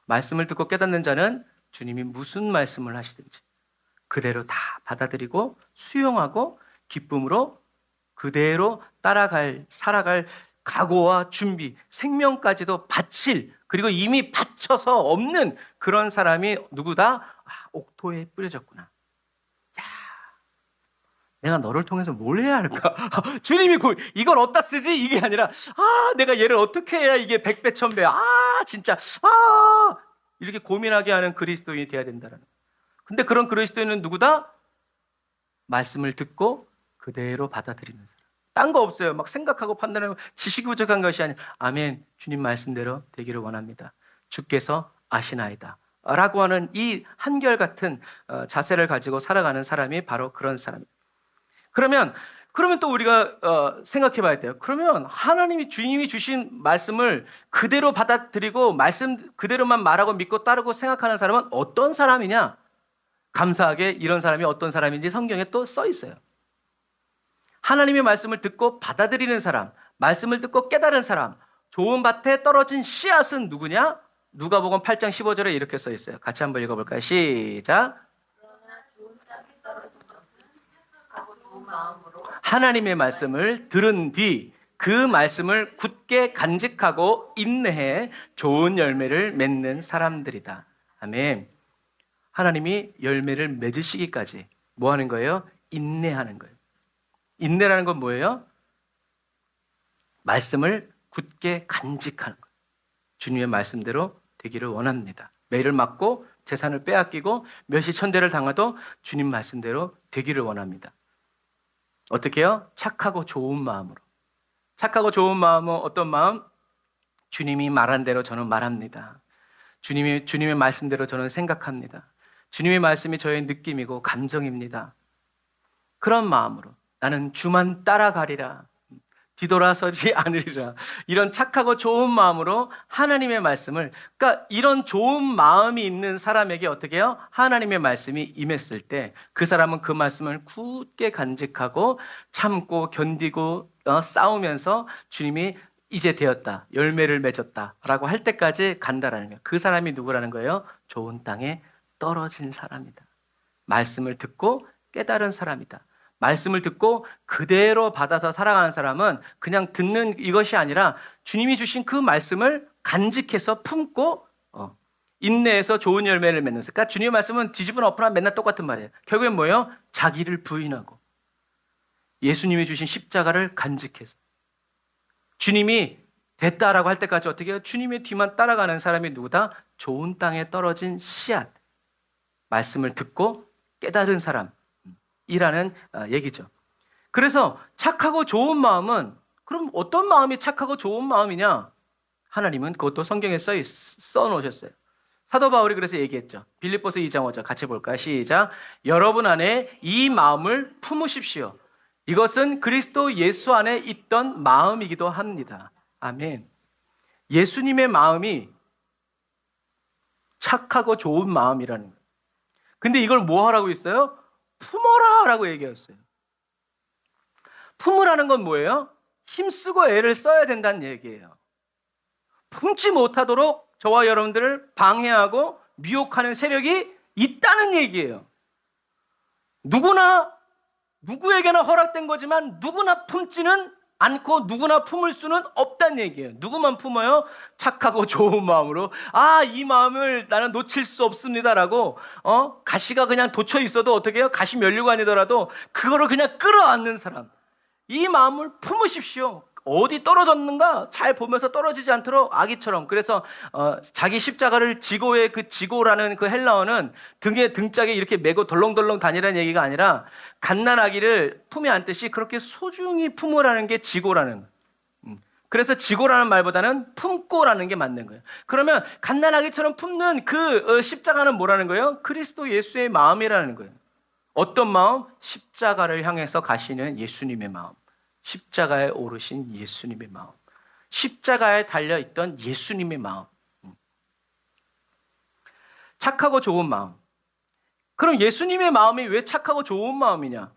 말씀을 듣고 깨닫는 자는 주님이 무슨 말씀을 하시든지 그대로 다 받아들이고 수용하고 기쁨으로 그대로 살아갈 각오와 준비, 생명까지도 바칠, 그리고 이미 바쳐서 없는 그런 사람이 누구다? 옥토에 뿌려졌구나. 야, 내가 너를 통해서 뭘 해야 할까? 주님이 이걸 어디다 쓰지? 이게 아니라 내가 얘를 어떻게 해야 이게 100배, 1000배, 진짜, 이렇게 고민하게 하는 그리스도인이 돼야 된다는 거예요. 근데 그런 그리스도인은 누구다? 말씀을 듣고 그대로 받아들이는 사람. 딴 거 없어요. 막 생각하고 판단하고 지식이 부족한 것이 아니라 아멘, 주님 말씀대로 되기를 원합니다. 주께서 아시나이다 라고 하는 이 한결같은 자세를 가지고 살아가는 사람이 바로 그런 사람입니다. 그러면 또 우리가 생각해 봐야 돼요. 그러면 하나님이 주님이 주신 말씀을 그대로 받아들이고 말씀 그대로만 말하고 믿고 따르고 생각하는 사람은 어떤 사람이냐? 감사하게 이런 사람이 어떤 사람인지 성경에 또 써 있어요. 하나님의 말씀을 듣고 받아들이는 사람, 말씀을 듣고 깨달은 사람, 좋은 밭에 떨어진 씨앗은 누구냐? 누가복음 8장 15절에 이렇게 써 있어요. 같이 한번 읽어볼까요? 시작. 하나님의 말씀을 들은 뒤 그 말씀을 굳게 간직하고 인내해 좋은 열매를 맺는 사람들이다. 아멘. 하나님이 열매를 맺으시기까지 뭐 하는 거예요? 인내하는 거예요. 인내라는 건 뭐예요? 말씀을 굳게 간직하는 거예요. 주님의 말씀대로 되기를 원합니다. 매를 맞고 재산을 빼앗기고 멸시천대를 당해도 주님 말씀대로 되기를 원합니다. 어떻게 해요? 착하고 좋은 마음으로. 착하고 좋은 마음은 어떤 마음? 주님이 말한 대로 저는 말합니다. 주님의 말씀대로 저는 생각합니다. 주님의 말씀이 저의 느낌이고 감정입니다. 그런 마음으로 나는 주만 따라가리라. 뒤돌아서지 않으리라. 이런 착하고 좋은 마음으로 하나님의 말씀을, 그러니까 이런 좋은 마음이 있는 사람에게 어떻게 해요? 하나님의 말씀이 임했을 때 그 사람은 그 말씀을 굳게 간직하고 참고 견디고 싸우면서 주님이 이제 되었다, 열매를 맺었다 라고 할 때까지 간다라는 거예요. 그 사람이 누구라는 거예요? 좋은 땅에 떨어진 사람이다. 말씀을 듣고 깨달은 사람이다. 말씀을 듣고 그대로 받아서 살아가는 사람은 그냥 듣는 이것이 아니라 주님이 주신 그 말씀을 간직해서 품고 인내해서 좋은 열매를 맺는. 그러니까 주님의 말씀은 뒤집어 엎으나 맨날 똑같은 말이에요. 결국엔 뭐예요? 자기를 부인하고 예수님이 주신 십자가를 간직해서 주님이 됐다라고 할 때까지 어떻게 해요? 주님의 뒤만 따라가는 사람이 누구다? 좋은 땅에 떨어진 씨앗. 말씀을 듣고 깨달은 사람이라는 얘기죠. 그래서 착하고 좋은 마음은, 그럼 어떤 마음이 착하고 좋은 마음이냐? 하나님은 그것도 성경에 써 놓으셨어요. 사도 바울이 그래서 얘기했죠. 빌립보서 2장 5절 같이 볼까요? 시작. 여러분 안에 이 마음을 품으십시오. 이것은 그리스도 예수 안에 있던 마음이기도 합니다. 아멘. 예수님의 마음이 착하고 좋은 마음이라는 거예요. 근데 이걸 뭐 하라고 있어요? 품어라 라고 얘기했어요. 품으라는 건 뭐예요? 힘쓰고 애를 써야 된다는 얘기예요. 품지 못하도록 저와 여러분들을 방해하고 미혹하는 세력이 있다는 얘기예요. 누구에게나 허락된 거지만 누구나 품지는 않고 누구나 품을 수는 없다는 얘기예요. 누구만 품어요? 착하고 좋은 마음으로. 이 마음을 나는 놓칠 수 없습니다라고 가시가 그냥 돋쳐 있어도 어떻게 해요? 가시 면류관이더라도 그거를 그냥 끌어안는 사람. 이 마음을 품으십시오. 어디 떨어졌는가 잘 보면서 떨어지지 않도록 아기처럼. 그래서 자기 십자가를 지고의 그 지고라는 그 헬라어는 등짝에 이렇게 메고 덜렁덜렁 다니라는 얘기가 아니라 갓난아기를 품에 안듯이 그렇게 소중히 품으라는 게 지고라는. 그래서 지고라는 말보다는 품고라는 게 맞는 거예요. 그러면 갓난아기처럼 품는 그 십자가는 뭐라는 거예요? 그리스도 예수의 마음이라는 거예요. 어떤 마음? 십자가를 향해서 가시는 예수님의 마음. 십자가에 오르신 예수님의 마음. 십자가에 달려있던 예수님의 마음. 착하고 좋은 마음. 그럼 예수님의 마음이 왜 착하고 좋은 마음이냐?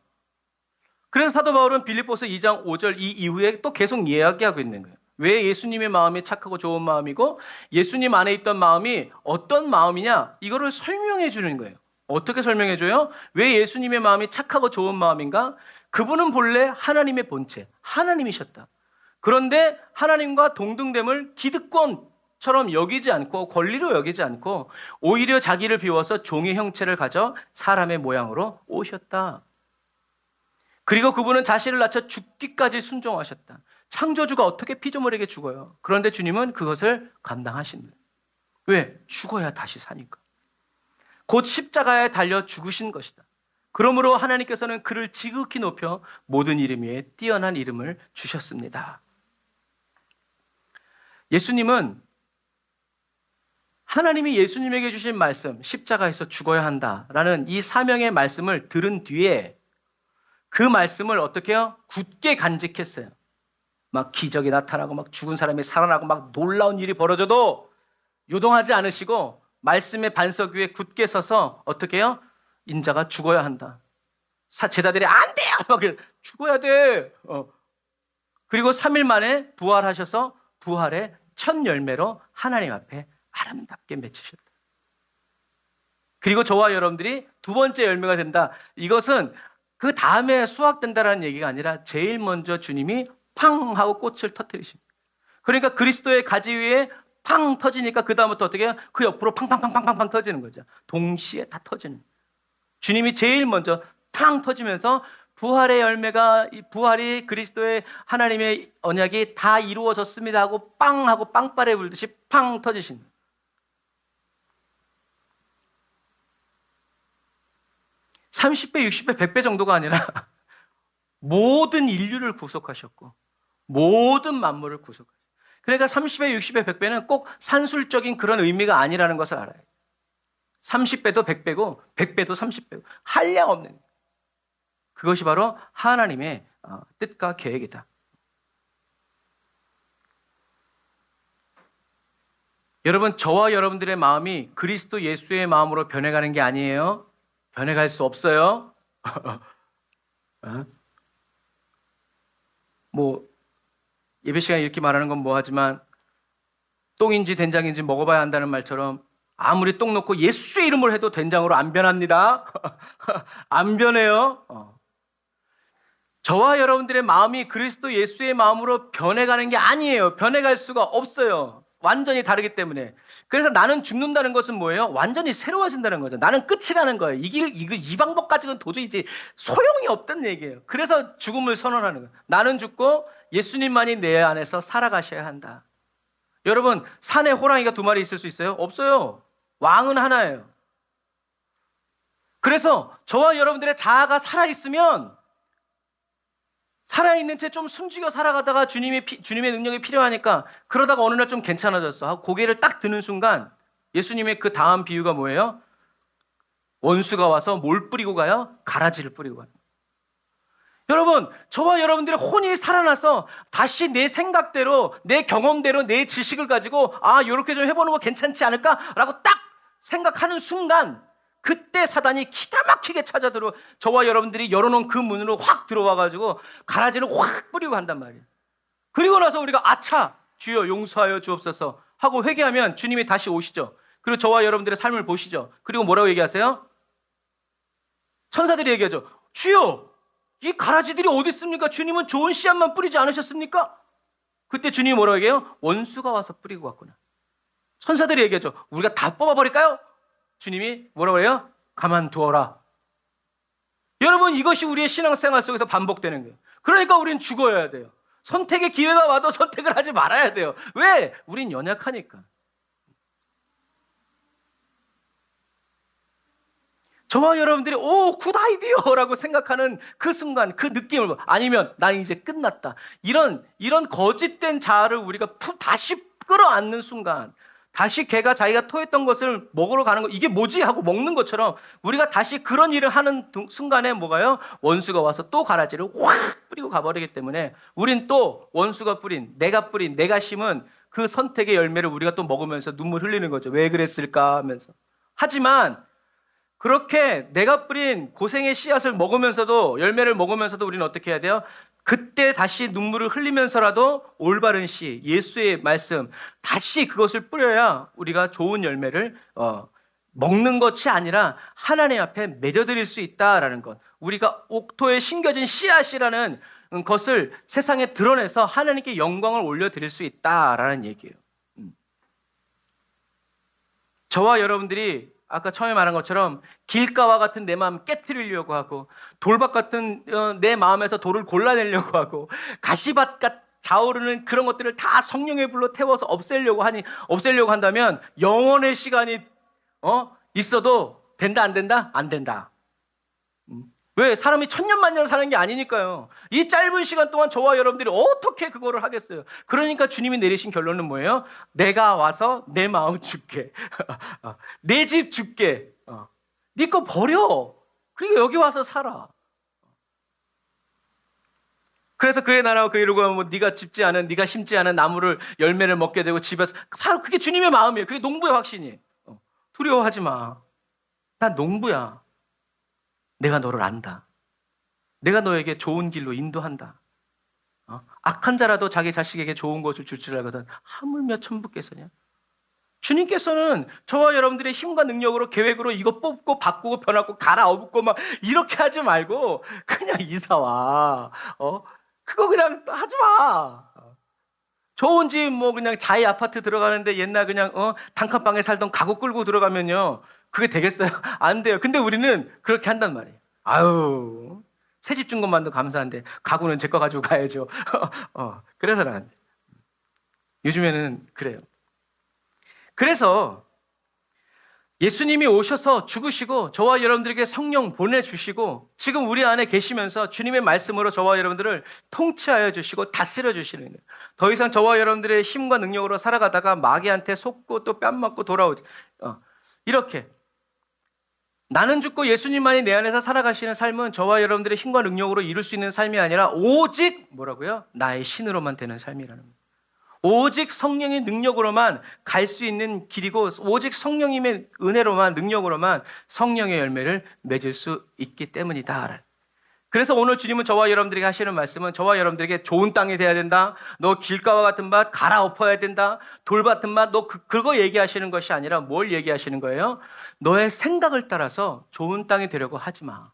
그래서 사도 바울은 빌립보서 2장 5절 이 이후에 또 계속 이야기하고 있는 거예요. 왜 예수님의 마음이 착하고 좋은 마음이고 예수님 안에 있던 마음이 어떤 마음이냐? 이거를 설명해 주는 거예요. 어떻게 설명해 줘요? 왜 예수님의 마음이 착하고 좋은 마음인가? 그분은 본래 하나님의 본체, 하나님이셨다. 그런데 하나님과 동등됨을 기득권처럼 여기지 않고 권리로 여기지 않고 오히려 자기를 비워서 종의 형체를 가져 사람의 모양으로 오셨다. 그리고 그분은 자신을 낮춰 죽기까지 순종하셨다. 창조주가 어떻게 피조물에게 죽어요? 그런데 주님은 그것을 감당하신 거예요. 왜? 죽어야 다시 사니까. 곧 십자가에 달려 죽으신 것이다. 그러므로 하나님께서는 그를 지극히 높여 모든 이름 위에 뛰어난 이름을 주셨습니다. 예수님은 하나님이 예수님에게 주신 말씀, 십자가에서 죽어야 한다라는 이 사명의 말씀을 들은 뒤에 그 말씀을 어떻게 해요? 굳게 간직했어요. 막 기적이 나타나고 막 죽은 사람이 살아나고 막 놀라운 일이 벌어져도 요동하지 않으시고 말씀의 반석 위에 굳게 서서 어떻게 해요? 인자가 죽어야 한다. 제자들이 안 돼요! 막 죽어야 돼. 그리고 3일 만에 부활하셔서 부활의 첫 열매로 하나님 앞에 아름답게 맺히셨다. 그리고 저와 여러분들이 두 번째 열매가 된다. 이것은 그 다음에 수확된다라는 얘기가 아니라 제일 먼저 주님이 팡 하고 꽃을 터뜨리십니다. 그러니까 그리스도의 가지 위에 팡 터지니까 그 다음부터 어떻게 해요? 그 옆으로 팡팡팡팡팡팡 터지는 거죠. 동시에 다 터지는 거예요. 주님이 제일 먼저 탕 터지면서 부활의 열매가 부활이 그리스도의 하나님의 언약이 다 이루어졌습니다 하고 빵 하고 빵바레 불듯이 팡 터지신 거예요. 30배, 60배, 100배 정도가 아니라 모든 인류를 구속하셨고 모든 만물을 구속하셨어요. 그러니까 30배, 60배, 100배는 꼭 산술적인 그런 의미가 아니라는 것을 알아요. 30배도 100배고 100배도 30배고 한량 없는 그것이 바로 하나님의 뜻과 계획이다. 여러분, 저와 여러분들의 마음이 그리스도 예수의 마음으로 변해가는 게 아니에요. 변해갈 수 없어요. 뭐 예배 시간에 이렇게 말하는 건 뭐하지만 똥인지 된장인지 먹어봐야 한다는 말처럼 아무리 똥 넣고 예수의 이름을 해도 된장으로 안 변합니다. 안 변해요. 저와 여러분들의 마음이 그리스도 예수의 마음으로 변해가는 게 아니에요. 변해갈 수가 없어요. 완전히 다르기 때문에. 그래서 나는 죽는다는 것은 뭐예요? 완전히 새로워진다는 거죠. 나는 끝이라는 거예요. 이 방법 가지고는 도저히 이제 소용이 없다는 얘기예요. 그래서 죽음을 선언하는 거예요. 나는 죽고 예수님만이 내 안에서 살아가셔야 한다. 여러분, 산에 호랑이가 2마리 있을 수 있어요? 없어요. 왕은 하나예요. 그래서 저와 여러분들의 자아가 살아있으면 살아있는 채 좀 숨죽여 살아가다가 주님의 능력이 필요하니까 그러다가 어느 날 좀 괜찮아졌어 하고 고개를 딱 드는 순간 예수님의 그 다음 비유가 뭐예요? 원수가 와서 뭘 뿌리고 가요? 가라지를 뿌리고 가요. 여러분, 저와 여러분들의 혼이 살아나서 다시 내 생각대로, 내 경험대로, 내 지식을 가지고 이렇게 좀 해보는 거 괜찮지 않을까라고 딱 생각하는 순간 그때 사단이 기가 막히게 찾아들어 저와 여러분들이 열어놓은 그 문으로 확 들어와가지고 가라지를 확 뿌리고 간단 말이에요. 그리고 나서 우리가 아차 주여 용서하여 주옵소서 하고 회개하면 주님이 다시 오시죠. 그리고 저와 여러분들의 삶을 보시죠. 그리고 뭐라고 얘기하세요? 천사들이 얘기하죠. 주여 이 가라지들이 어디 있습니까? 주님은 좋은 씨앗만 뿌리지 않으셨습니까? 그때 주님이 뭐라고 얘기해요? 원수가 와서 뿌리고 갔구나. 천사들이 얘기하죠. 우리가 다 뽑아버릴까요? 주님이 뭐라고 해요? 가만두어라. 여러분, 이것이 우리의 신앙생활 속에서 반복되는 거예요. 그러니까 우리는 죽어야 돼요. 선택의 기회가 와도 선택을 하지 말아야 돼요. 왜? 우린 연약하니까. 저와 여러분들이 굿 아이디어라고 생각하는 그 순간, 그 느낌을, 아니면 난 이제 끝났다, 이런 거짓된 자아를 우리가 다시 끌어안는 순간, 다시 걔가 자기가 토했던 것을 먹으러 가는 거, 이게 뭐지? 하고 먹는 것처럼 우리가 다시 그런 일을 하는 순간에 뭐가요? 원수가 와서 또 가라지를 확 뿌리고 가버리기 때문에 우린 또 원수가 뿌린, 내가 심은 그 선택의 열매를 우리가 또 먹으면서 눈물 흘리는 거죠. 왜 그랬을까 하면서. 하지만 그렇게 내가 뿌린 고생의 씨앗을 먹으면서도, 열매를 먹으면서도 우리는 어떻게 해야 돼요? 그때 다시 눈물을 흘리면서라도 올바른 씨, 예수의 말씀, 다시 그것을 뿌려야 우리가 좋은 열매를 먹는 것이 아니라 하나님 앞에 맺어드릴 수 있다라는 것. 우리가 옥토에 심겨진 씨앗이라는 것을 세상에 드러내서 하나님께 영광을 올려드릴 수 있다라는 얘기예요. 저와 여러분들이 아까 처음에 말한 것처럼 길가와 같은 내 마음 깨트리려고 하고, 돌밭 같은 내 마음에서 돌을 골라내려고 하고, 가시밭 같 자오르는 그런 것들을 다 성령의 불로 태워서 없애려고 한다면 영원의 시간이 있어도 된다, 안 된다? 안 된다. 왜? 사람이 천년만년 사는 게 아니니까요. 이 짧은 시간 동안 저와 여러분들이 어떻게 그거를 하겠어요? 그러니까 주님이 내리신 결론은 뭐예요? 내가 와서 내 마음 줄게. 내 집 줄게. 네 거 버려. 그러니까 여기 와서 살아. 그래서 그의 나라와 그의 이루고 뭐 네가 심지 않은 나무를 열매를 먹게 되고 집에서, 바로 그게 주님의 마음이에요. 그게 농부의 확신이에요. 두려워하지 마. 난 농부야. 내가 너를 안다. 내가 너에게 좋은 길로 인도한다. 악한 자라도 자기 자식에게 좋은 것을 줄 줄 알거든 하물며 천부께서냐. 주님께서는 저와 여러분들의 힘과 능력으로, 계획으로 이거 뽑고 바꾸고 변하고 갈아엎고 막 이렇게 하지 말고 그냥 이사와. 그거 그냥 하지 마. 좋은 집 뭐 그냥 자이 아파트 들어가는데 옛날 그냥 단칸방에 살던 가구 끌고 들어가면요, 그게 되겠어요? 안 돼요. 근데 우리는 그렇게 한단 말이에요. 아유, 새 집 준 것만도 감사한데 가구는 제 거 가지고 가야죠. 그래서는 안 돼. 요즘에는 그래요. 그래서 예수님이 오셔서 죽으시고 저와 여러분들에게 성령 보내주시고 지금 우리 안에 계시면서 주님의 말씀으로 저와 여러분들을 통치하여 주시고 다스려 주시는 거예요. 더 이상 저와 여러분들의 힘과 능력으로 살아가다가 마귀한테 속고 또 뺨 맞고 돌아오지. 이렇게 나는 죽고 예수님만이 내 안에서 살아가시는 삶은 저와 여러분들의 힘과 능력으로 이룰 수 있는 삶이 아니라 오직 뭐라고요? 나의 신으로만 되는 삶이라는 거예요. 오직 성령의 능력으로만 갈 수 있는 길이고, 오직 성령님의 은혜로만, 능력으로만 성령의 열매를 맺을 수 있기 때문이다. 그래서 오늘 주님은 저와 여러분들에게 하시는 말씀은, 저와 여러분들에게 좋은 땅이 돼야 된다, 너 길가와 같은 밭 갈아엎어야 된다, 돌 같은 밭, 너 그거 얘기하시는 것이 아니라 뭘 얘기하시는 거예요? 너의 생각을 따라서 좋은 땅이 되려고 하지 마.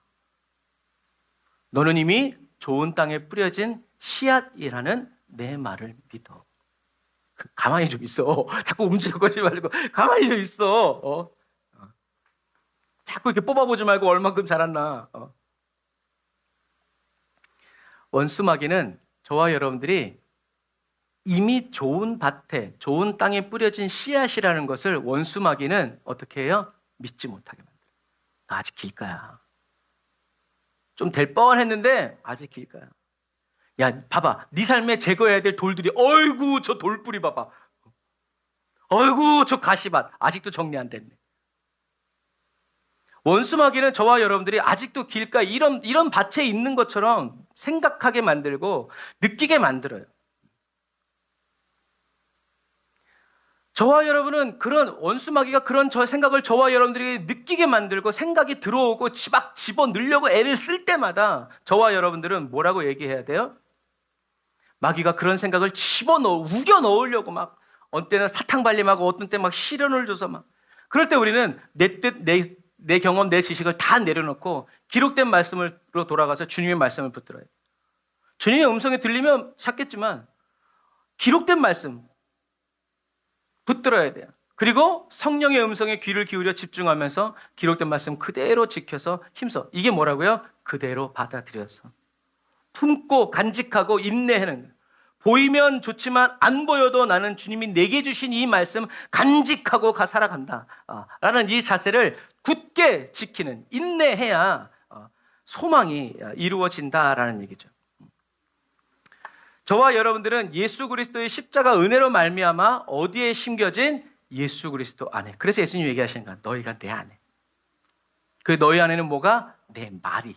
너는 이미 좋은 땅에 뿌려진 씨앗이라는 내 말을 믿어. 가만히 좀 있어. 자꾸 움찔거리지 말고 가만히 좀 있어. 자꾸 이렇게 뽑아보지 말고 얼만큼 자랐나. 원수마귀는 저와 여러분들이 이미 좋은 밭에, 좋은 땅에 뿌려진 씨앗이라는 것을 원수마귀는 어떻게 해요? 믿지 못하게 만들어요. 아직 길가야. 좀 될 뻔했는데 아직 길가야. 야, 봐봐. 네 삶에 제거해야 될 돌들이, 어이구 저 돌뿌리 봐봐. 어이구 저 가시밭 아직도 정리 안 됐네. 원수마귀는 저와 여러분들이 아직도 길가 이런 밭에 있는 것처럼 생각하게 만들고 느끼게 만들어요. 저와 여러분은 그런 원수마귀가 그런 생각을 저와 여러분들에게 느끼게 만들고, 생각이 들어오고 막 집어넣으려고 애를 쓸 때마다 저와 여러분들은 뭐라고 얘기해야 돼요? 마귀가 그런 생각을 우겨 넣으려고 막, 어떤 때는 사탕 발림하고 어떤 때 막 시련을 줘서 막, 그럴 때 우리는 내 내 경험, 내 지식을 다 내려놓고 기록된 말씀으로 돌아가서 주님의 말씀을 붙들어야 돼요. 주님의 음성이 들리면 찾겠지만 기록된 말씀 붙들어야 돼요. 그리고 성령의 음성에 귀를 기울여 집중하면서 기록된 말씀 그대로 지켜서 힘써. 이게 뭐라고요? 그대로 받아들여서 품고 간직하고 인내하는 거예요. 보이면 좋지만 안 보여도 나는 주님이 내게 주신 이 말씀 간직하고 살아간다 라는 이 자세를 굳게 지키는, 인내해야 소망이 이루어진다라는 얘기죠. 저와 여러분들은 예수 그리스도의 십자가 은혜로 말미암아 어디에 심겨진? 예수 그리스도 안에. 그래서 예수님이 얘기하시는 거야. 너희가 내 안에. 그 너희 안에는 뭐가? 내 말이.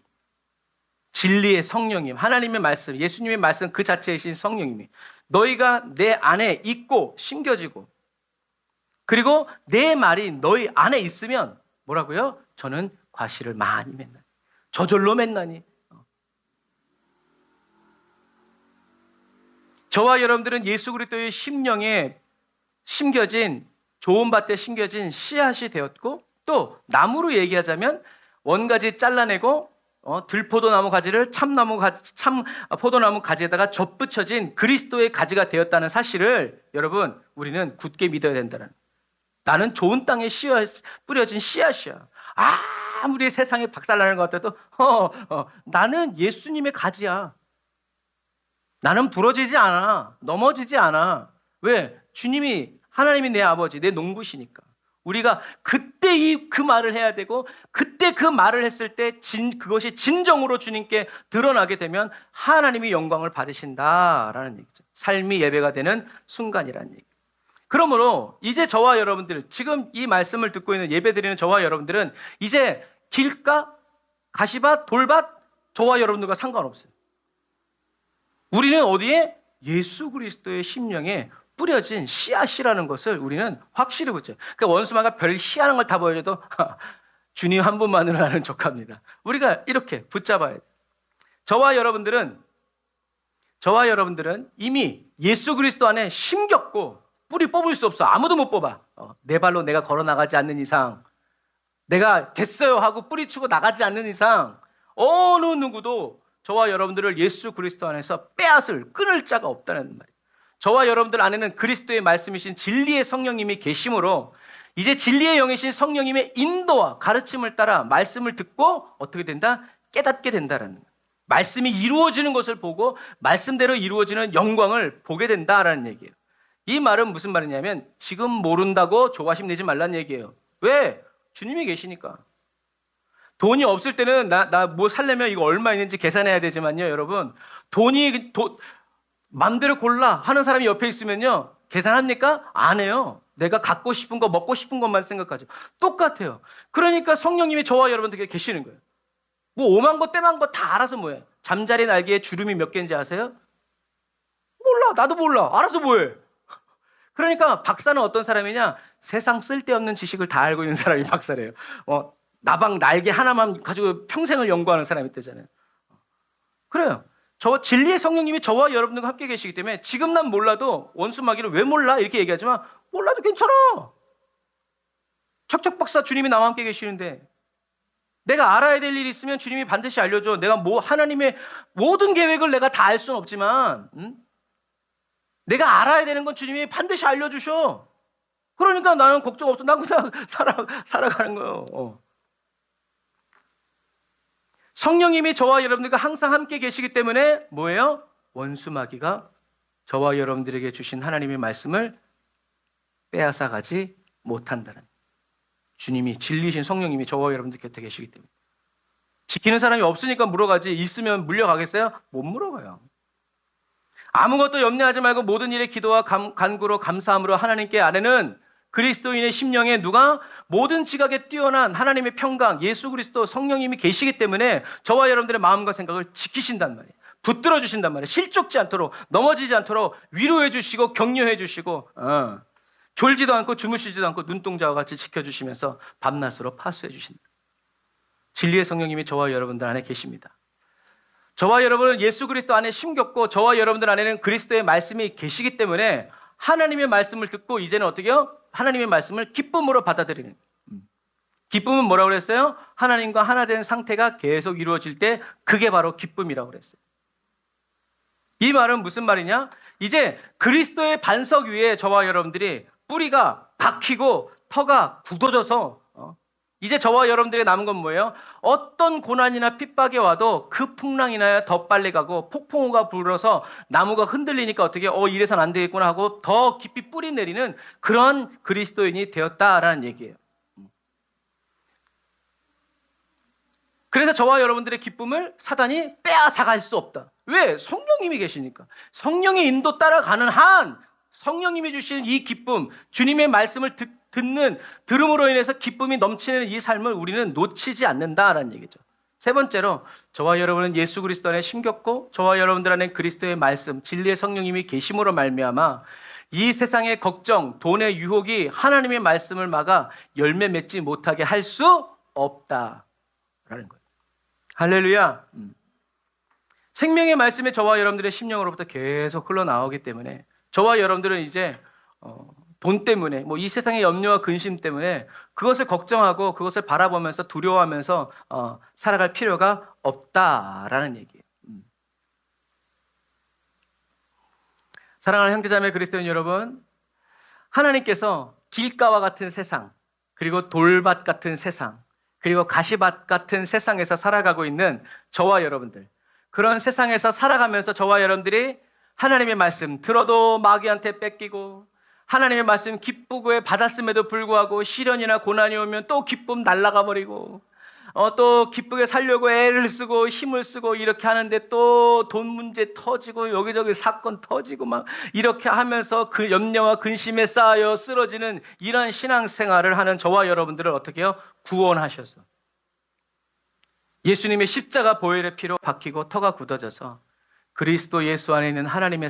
진리의 성령님, 하나님의 말씀, 예수님의 말씀 그 자체이신 성령님이 너희가 내 안에 있고 심겨지고, 그리고 내 말이 너희 안에 있으면 뭐라고요? 저는 과실을 많이 맺나니, 저절로 맺나니. 저와 여러분들은 예수 그리스도의 심령에 심겨진, 좋은 밭에 심겨진 씨앗이 되었고, 또 나무로 얘기하자면 원가지 잘라내고 들포도나무 가지를 포도나무 가지에다가 접붙여진 그리스도의 가지가 되었다는 사실을 여러분 우리는 굳게 믿어야 된다는. 나는 좋은 땅에 뿌려진 씨앗이야. 아무리 세상에 박살나는 것 같아도 나는 예수님의 가지야. 나는 부러지지 않아. 넘어지지 않아. 왜? 주님이, 하나님이 내 아버지, 내 농부시니까. 우리가 그때 그 말을 해야 되고, 그때 그 말을 했을 때 그것이 진정으로 주님께 드러나게 되면 하나님이 영광을 받으신다라는 얘기죠. 삶이 예배가 되는 순간이라는 얘기. 그러므로 이제 저와 여러분들, 지금 이 말씀을 듣고 있는 예배드리는 저와 여러분들은 이제 길가, 가시밭, 돌밭 저와 여러분들과 상관없어요. 우리는 어디에? 예수 그리스도의 심령에 뿌려진 씨앗이라는 것을 우리는 확실히 붙여요. 그러니까 원수마가 별 희한한 걸 다 보여줘도 주님 한 분만으로 아는 족합니다. 우리가 이렇게 붙잡아야 돼요. 저와 여러분들은 이미 예수 그리스도 안에 심겼고 뿌리 뽑을 수 없어. 아무도 못 뽑아. 내 발로 내가 걸어 나가지 않는 이상, 내가 됐어요 하고 뿌리치고 나가지 않는 이상 어느 누구도 저와 여러분들을 예수 그리스도 안에서 끊을 자가 없다는 말이에요. 저와 여러분들 안에는 그리스도의 말씀이신 진리의 성령님이 계심으로 이제 진리의 영이신 성령님의 인도와 가르침을 따라 말씀을 듣고 어떻게 된다? 깨닫게 된다라는 거예요. 말씀이 이루어지는 것을 보고 말씀대로 이루어지는 영광을 보게 된다라는 얘기예요. 이 말은 무슨 말이냐면 지금 모른다고 조바심 내지 말라는 얘기예요. 왜? 주님이 계시니까. 돈이 없을 때는 나 뭐 살려면 이거 얼마 있는지 계산해야 되지만요, 여러분. 맘대로 골라 하는 사람이 옆에 있으면요, 계산합니까? 안 해요. 내가 갖고 싶은 거, 먹고 싶은 것만 생각하죠. 똑같아요. 그러니까 성령님이 저와 여러분들께 계시는 거예요. 뭐 오만 거 떼만 거 다 알아서 뭐해? 잠자리 날개에 주름이 몇 개인지 아세요? 몰라. 나도 몰라. 알아서 뭐해? 그러니까 박사는 어떤 사람이냐? 세상 쓸데없는 지식을 다 알고 있는 사람이 박사래요. 나방 날개 하나만 가지고 평생을 연구하는 사람이 있대잖아요. 그래요. 저 진리의 성령님이 저와 여러분들과 함께 계시기 때문에 지금 난 몰라도 원수마귀를 왜 몰라? 이렇게 얘기하지만 몰라도 괜찮아. 척척 박사 주님이 나와 함께 계시는데 내가 알아야 될 일이 있으면 주님이 반드시 알려줘. 내가 하나님의 모든 계획을 내가 다 알 수는 없지만 내가 알아야 되는 건 주님이 반드시 알려주셔. 그러니까 나는 걱정 없어. 난 그냥 살아가는 거예요. 성령님이 저와 여러분들과 항상 함께 계시기 때문에 뭐예요? 원수마귀가 저와 여러분들에게 주신 하나님의 말씀을 빼앗아가지 못한다는, 주님이 진리신 성령님이 저와 여러분들 곁에 계시기 때문에. 지키는 사람이 없으니까 물어가지 있으면 물려가겠어요? 못 물어가요. 아무것도 염려하지 말고 모든 일에 기도와 간구로 감사함으로 하나님께 아뢰는 그리스도인의 심령에 누가? 모든 지각에 뛰어난 하나님의 평강, 예수 그리스도 성령님이 계시기 때문에 저와 여러분들의 마음과 생각을 지키신단 말이에요. 붙들어 주신단 말이에요. 실족지 않도록, 넘어지지 않도록 위로해 주시고 격려해 주시고 졸지도 않고 주무시지도 않고 눈동자와 같이 지켜주시면서 밤낮으로 파수해 주신다. 진리의 성령님이 저와 여러분들 안에 계십니다. 저와 여러분은 예수 그리스도 안에 심겼고 저와 여러분들 안에는 그리스도의 말씀이 계시기 때문에 하나님의 말씀을 듣고 이제는 어떻게 해요? 하나님의 말씀을 기쁨으로 받아들이는. 기쁨은 뭐라고 그랬어요? 하나님과 하나 된 상태가 계속 이루어질 때 그게 바로 기쁨이라고 그랬어요. 이 말은 무슨 말이냐? 이제 그리스도의 반석 위에 저와 여러분들이 뿌리가 박히고 터가 굳어져서 이제 저와 여러분들이 남은 건 뭐예요? 어떤 고난이나 핍박이 와도 그 풍랑이 나야 더 빨리 가고 폭풍우가 불어서 나무가 흔들리니까 어떻게 이래선 안 되겠구나 하고 더 깊이 뿌리 내리는 그런 그리스도인이 되었다라는 얘기예요. 그래서 저와 여러분들의 기쁨을 사단이 빼앗아갈 수 없다. 왜? 성령님이 계시니까. 성령의 인도 따라가는 한 성령님이 주시는 이 기쁨, 주님의 말씀을 들음으로 인해서 기쁨이 넘치는 이 삶을 우리는 놓치지 않는다라는 얘기죠. 세 번째로 저와 여러분은 예수 그리스도 안에 심겼고 저와 여러분들 안에 그리스도의 말씀, 진리의 성령님이 계심으로 말미암아 이 세상의 걱정, 돈의 유혹이 하나님의 말씀을 막아 열매 맺지 못하게 할 수 없다라는 거예요. 할렐루야. 생명의 말씀이 저와 여러분들의 심령으로부터 계속 흘러나오기 때문에 저와 여러분들은 이제 돈 때문에 이 세상의 염려와 근심 때문에 그것을 걱정하고 그것을 바라보면서 두려워하면서 살아갈 필요가 없다라는 얘기예요. 사랑하는 형제자매 그리스도인 여러분, 하나님께서 길가와 같은 세상, 그리고 돌밭 같은 세상, 그리고 가시밭 같은 세상에서 살아가고 있는 저와 여러분들, 그런 세상에서 살아가면서 저와 여러분들이 하나님의 말씀 들어도 마귀한테 뺏기고 하나님의 말씀 기쁘게 받았음에도 불구하고 시련이나 고난이 오면 또 기쁨 날아가 버리고 또 기쁘게 살려고 애를 쓰고 힘을 쓰고 이렇게 하는데 또 돈 문제 터지고 여기저기 사건 터지고 막 이렇게 하면서 그 염려와 근심에 쌓여 쓰러지는 이런 신앙생활을 하는 저와 여러분들을 어떻게 해요? 구원하셔서 예수님의 십자가 보혈의 피로 박히고 터가 굳어져서 그리스도 예수 안에 있는 하나님의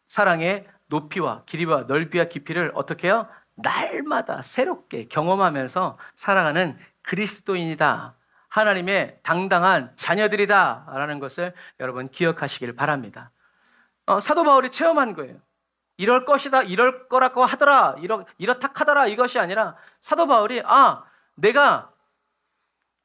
사랑의 높이와 길이와 넓이와 깊이를 어떻게 해요? 날마다 새롭게 경험하면서 살아가는 그리스도인이다. 하나님의 당당한 자녀들이다. 라는 것을 여러분 기억하시길 바랍니다. 사도 바울이 체험한 거예요. 이럴 것이다, 이럴 거라고 하더라, 이렇다 하더라 이것이 아니라 사도 바울이 내가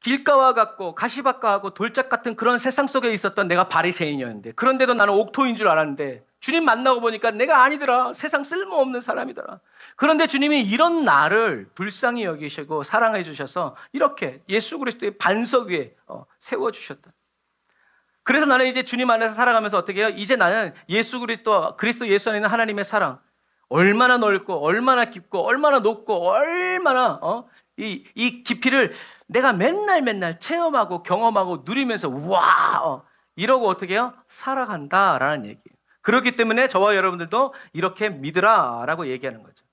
길가와 같고 가시밭과 하고 돌짝 같은 그런 세상 속에 있었던 내가 바리새인이었는데 그런데도 나는 옥토인 줄 알았는데 주님 만나고 보니까 내가 아니더라. 세상 쓸모없는 사람이더라. 그런데 주님이 이런 나를 불쌍히 여기시고 사랑해 주셔서 이렇게 예수 그리스도의 반석 위에 세워주셨다. 그래서 나는 이제 주님 안에서 살아가면서 어떻게 해요? 이제 나는 그리스도 예수 안에 있는 하나님의 사랑 얼마나 넓고 얼마나 깊고 얼마나 높고 얼마나 이 깊이를 내가 맨날 체험하고 경험하고 누리면서 우와 이러고 어떻게 해요? 살아간다라는 얘기예요. 그렇기 때문에 저와 여러분들도 이렇게 믿으라라고 얘기하는 거죠.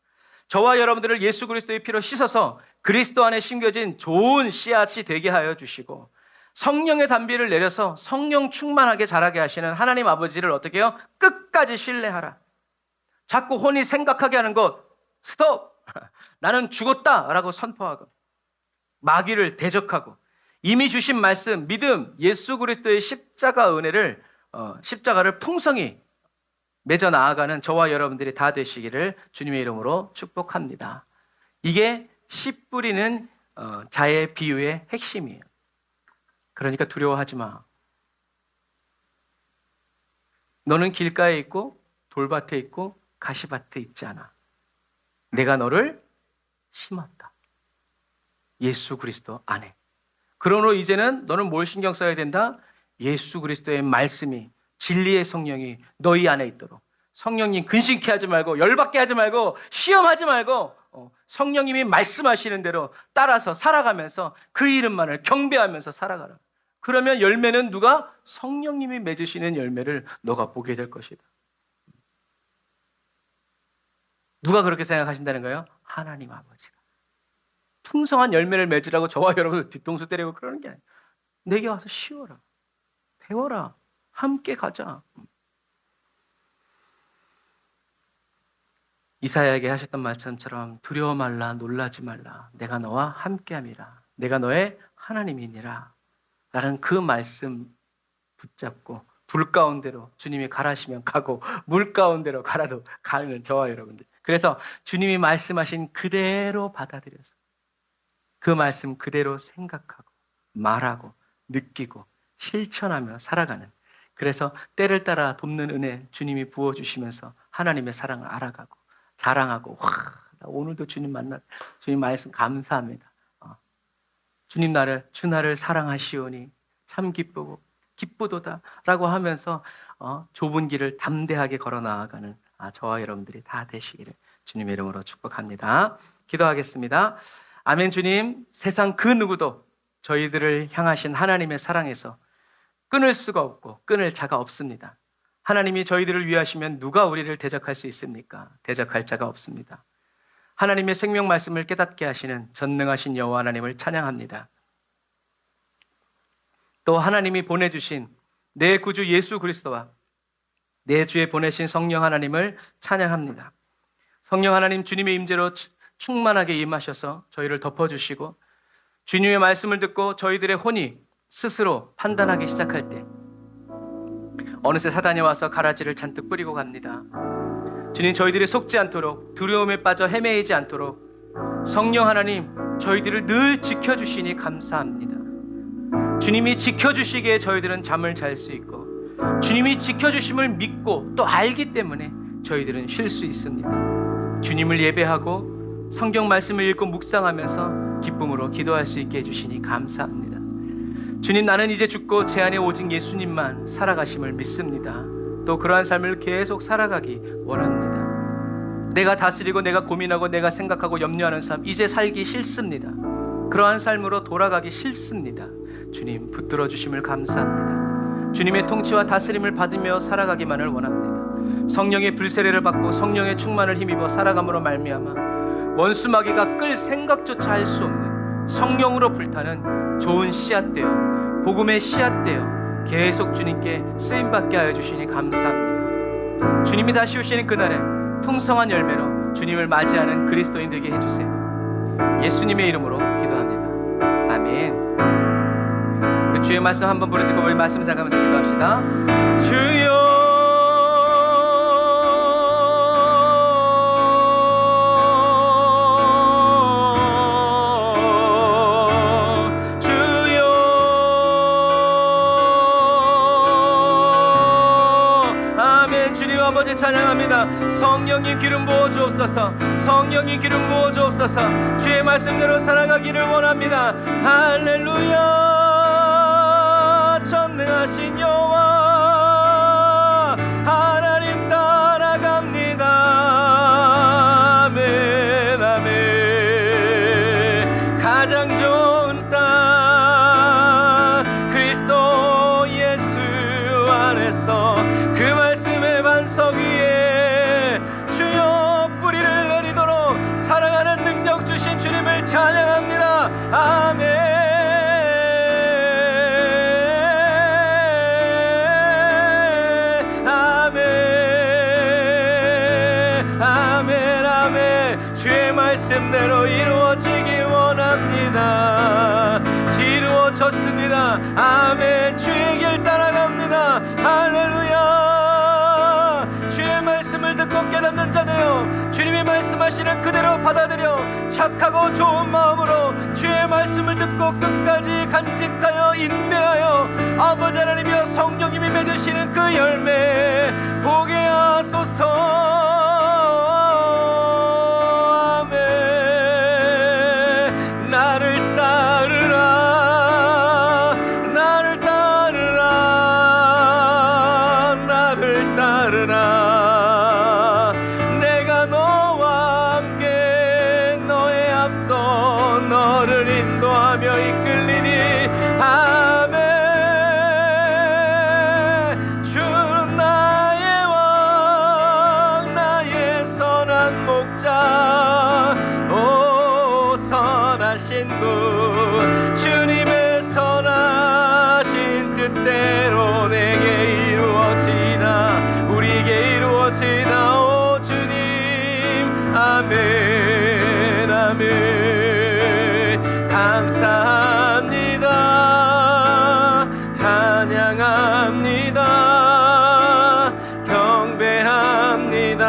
저와 여러분들을 예수 그리스도의 피로 씻어서 그리스도 안에 심겨진 좋은 씨앗이 되게 하여 주시고 성령의 단비를 내려서 성령 충만하게 자라게 하시는 하나님 아버지를 어떻게 해요? 끝까지 신뢰하라. 자꾸 혼이 생각하게 하는 것 스톱! 나는 죽었다라고 선포하고 마귀를 대적하고 이미 주신 말씀, 믿음, 예수 그리스도의 십자가를 풍성히 맺어 나아가는 저와 여러분들이 다 되시기를 주님의 이름으로 축복합니다. 이게 씨 뿌리는 자의 비유의 핵심이에요. 그러니까 두려워하지 마. 너는 길가에 있고 돌밭에 있고 가시밭에 있지 않아. 내가 너를 심었다. 예수 그리스도 안에. 그러므로 이제는 너는 뭘 신경 써야 된다? 예수 그리스도의 말씀이 진리의 성령이 너희 안에 있도록 성령님 근심케 하지 말고 열받게 하지 말고 시험하지 말고 성령님이 말씀하시는 대로 따라서 살아가면서 그 이름만을 경배하면서 살아가라. 그러면 열매는 누가? 성령님이 맺으시는 열매를 너가 보게 될 것이다. 누가 그렇게 생각하신다는 거예요? 하나님 아버지가. 풍성한 열매를 맺으라고 저와 여러분을 뒤통수 때리고 그러는 게 아니에요. 내게 와서 쉬어라. 배워라. 함께 가자. 이사야에게 하셨던 말씀처럼 두려워 말라 놀라지 말라. 내가 너와 함께함이라. 내가 너의 하나님이니라. 라는 그 말씀 붙잡고 불 가운데로 주님이 가라시면 가고 물 가운데로 가라도 가는 저와 여러분들. 그래서 주님이 말씀하신 그대로 받아들여서 그 말씀 그대로 생각하고 말하고 느끼고 실천하며 살아가는, 그래서 때를 따라 돕는 은혜 주님이 부어주시면서 하나님의 사랑을 알아가고 자랑하고, 와, 나 오늘도 주님 만나, 주님 말씀 감사합니다. 주님 주 나를 사랑하시오니 참 기쁘도다 라고 하면서 좁은 길을 담대하게 걸어 나아가는 저와 여러분들이 다 되시기를 주님의 이름으로 축복합니다. 기도하겠습니다. 아멘. 주님, 세상 그 누구도 저희들을 향하신 하나님의 사랑에서 끊을 수가 없고 끊을 자가 없습니다. 하나님이 저희들을 위하시면 누가 우리를 대적할 수 있습니까? 대적할 자가 없습니다. 하나님의 생명 말씀을 깨닫게 하시는 전능하신 여호와 하나님을 찬양합니다. 또 하나님이 보내주신 내 구주 예수 그리스도와 내 주에 보내신 성령 하나님을 찬양합니다. 성령 하나님 주님의 임재로 충만하게 임하셔서 저희를 덮어주시고, 주님의 말씀을 듣고 저희들의 혼이 스스로 판단하기 시작할 때 어느새 사단이 와서 가라지를 잔뜩 뿌리고 갑니다. 주님, 저희들이 속지 않도록, 두려움에 빠져 헤매이지 않도록 성령 하나님 저희들을 늘 지켜주시니 감사합니다. 주님이 지켜주시기에 저희들은 잠을 잘 수 있고, 주님이 지켜주심을 믿고 또 알기 때문에 저희들은 쉴 수 있습니다. 주님을 예배하고 성경 말씀을 읽고 묵상하면서 기쁨으로 기도할 수 있게 해주시니 감사합니다. 주님, 나는 이제 죽고 제 안에 오직 예수님만 살아가심을 믿습니다. 또 그러한 삶을 계속 살아가기 원합니다. 내가 다스리고 내가 고민하고 내가 생각하고 염려하는 삶 이제 살기 싫습니다. 그러한 삶으로 돌아가기 싫습니다. 주님, 붙들어 주심을 감사합니다. 주님의 통치와 다스림을 받으며 살아가기만을 원합니다. 성령의 불세례를 받고 성령의 충만을 힘입어 살아감으로 말미암아 원수 마귀가 끌 생각조차 할 수 없는 성령으로 불타는 좋은 씨앗 되어, 복음의 씨앗 되어 계속 주님께 쓰임받게 하여 주시니 감사합니다. 주님이 다시 오시는 그날에 풍성한 열매로 주님을 맞이하는 그리스도인 되게 해주세요. 예수님의 이름으로 기도합니다. 아멘. 우리 주의 말씀 한번 부르짖고 우리 말씀 생각하면서 기도합시다. 주여, 아버지 찬양합니다. 성령님 기름 부어 주옵소서. 성령님 기름 부어 주옵소서. 주의 말씀대로 살아가기를 원합니다. 할렐루야. 전능하신 여호와 하나님 따라갑니다. 아멘 아멘. 가장 좋은 땅 그리스도 예수 안에서 그 말씀의 반석 위에 주여 뿌리를 내리도록 사랑하는 능력 주신 주님을 찬양합니다. 아멘 아멘 아멘 아멘. 주의 말씀대로 이루어지기 원합니다. 이루어졌습니다. 아멘. 주의 길 따라갑니다. 할렐루야. 주의 말씀을 듣고 깨닫는 자 되어 주님이 말씀하시는 그대로 받아들여 착하고 좋은 마음으로 주의 말씀을 듣고 끝까지 간직하여 인내하여 아버지 하나님이여 성령님이 맺으시는 그 열매 보게 하소서. 아멘. 나를 따르라 나를 따르라 나를 따르라. 내가 너와 함께 너의 앞서 너를 인도하며 이끌리니. 아멘. 주는 나의 왕 나의 선한 목자. 오 선하신 분 주님의 선하신 뜻대로 내게 이루어지나 우리에게 이루어지나. 오 주님 아멘 아멘. 감사합니다. 찬양합니다. 경배합니다.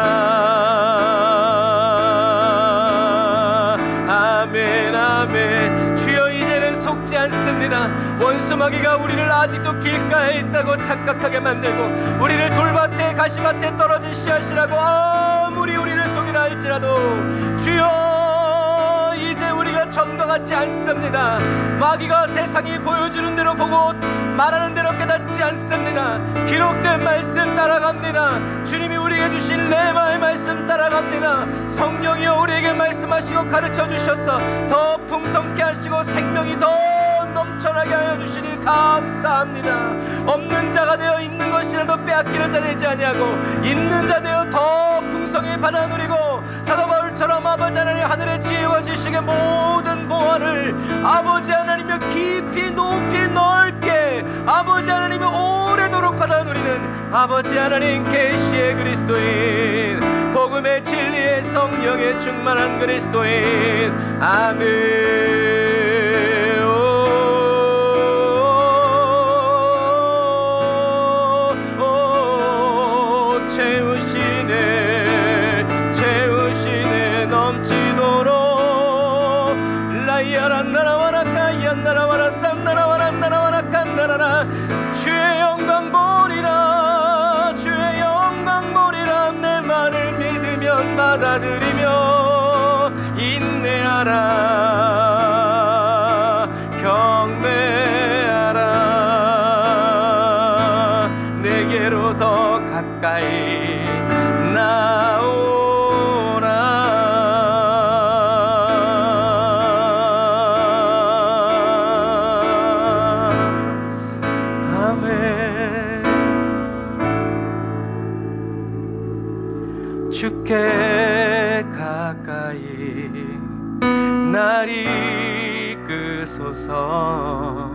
아멘 아멘. 원합니다. 원수 마귀가 우리를 아직도 길가에 있다고 착각하게 만들고 우리를 돌밭에 가시밭에 떨어진 씨앗이라고 아무리 우리를 속이라 할지라도 주여, 이제 우리가 전과 같지 않습니다. 마귀가 세상이 보여주는 대로 보고 말하는 대로 깨닫지 않습니다. 기록된 말씀 따라갑니다. 주님이 우리에게 주신 레마의 말씀 따라갑니다. 성령이여 우리에게 말씀하시고 가르쳐 주셔서 더 풍성케 하시고 생명이 더 넘쳐나게 하여 주시니 감사합니다. 없는 자가 되어 있는 것이라도 빼앗기는 자 되지 아니하고 있는 자 되어 더 풍성히 받아 누리고 사도 바울처럼 아버지 하나님 하늘의 지혜와 지식의 모든 보화를 아버지 하나님여 깊이 높이 넓게 아버지 하나님이 오래도록 받아 누리는 아버지 하나님 계시의 그리스도인, 복음의 진리의 성령의 충만한 그리스도인. 아멘. 채우시네 넘치도록 라이아란나라와라 까이안나라와라 쌈나라와라 나라와라 깐나라라. 주의 영광 보리라, 주의 영광 보리라. 내 말을 믿으면 받아들이며 인내하라, 경배하라. 내게로 더 가까이 나오라. 아멘. 주께 가까이 날 이끄소서.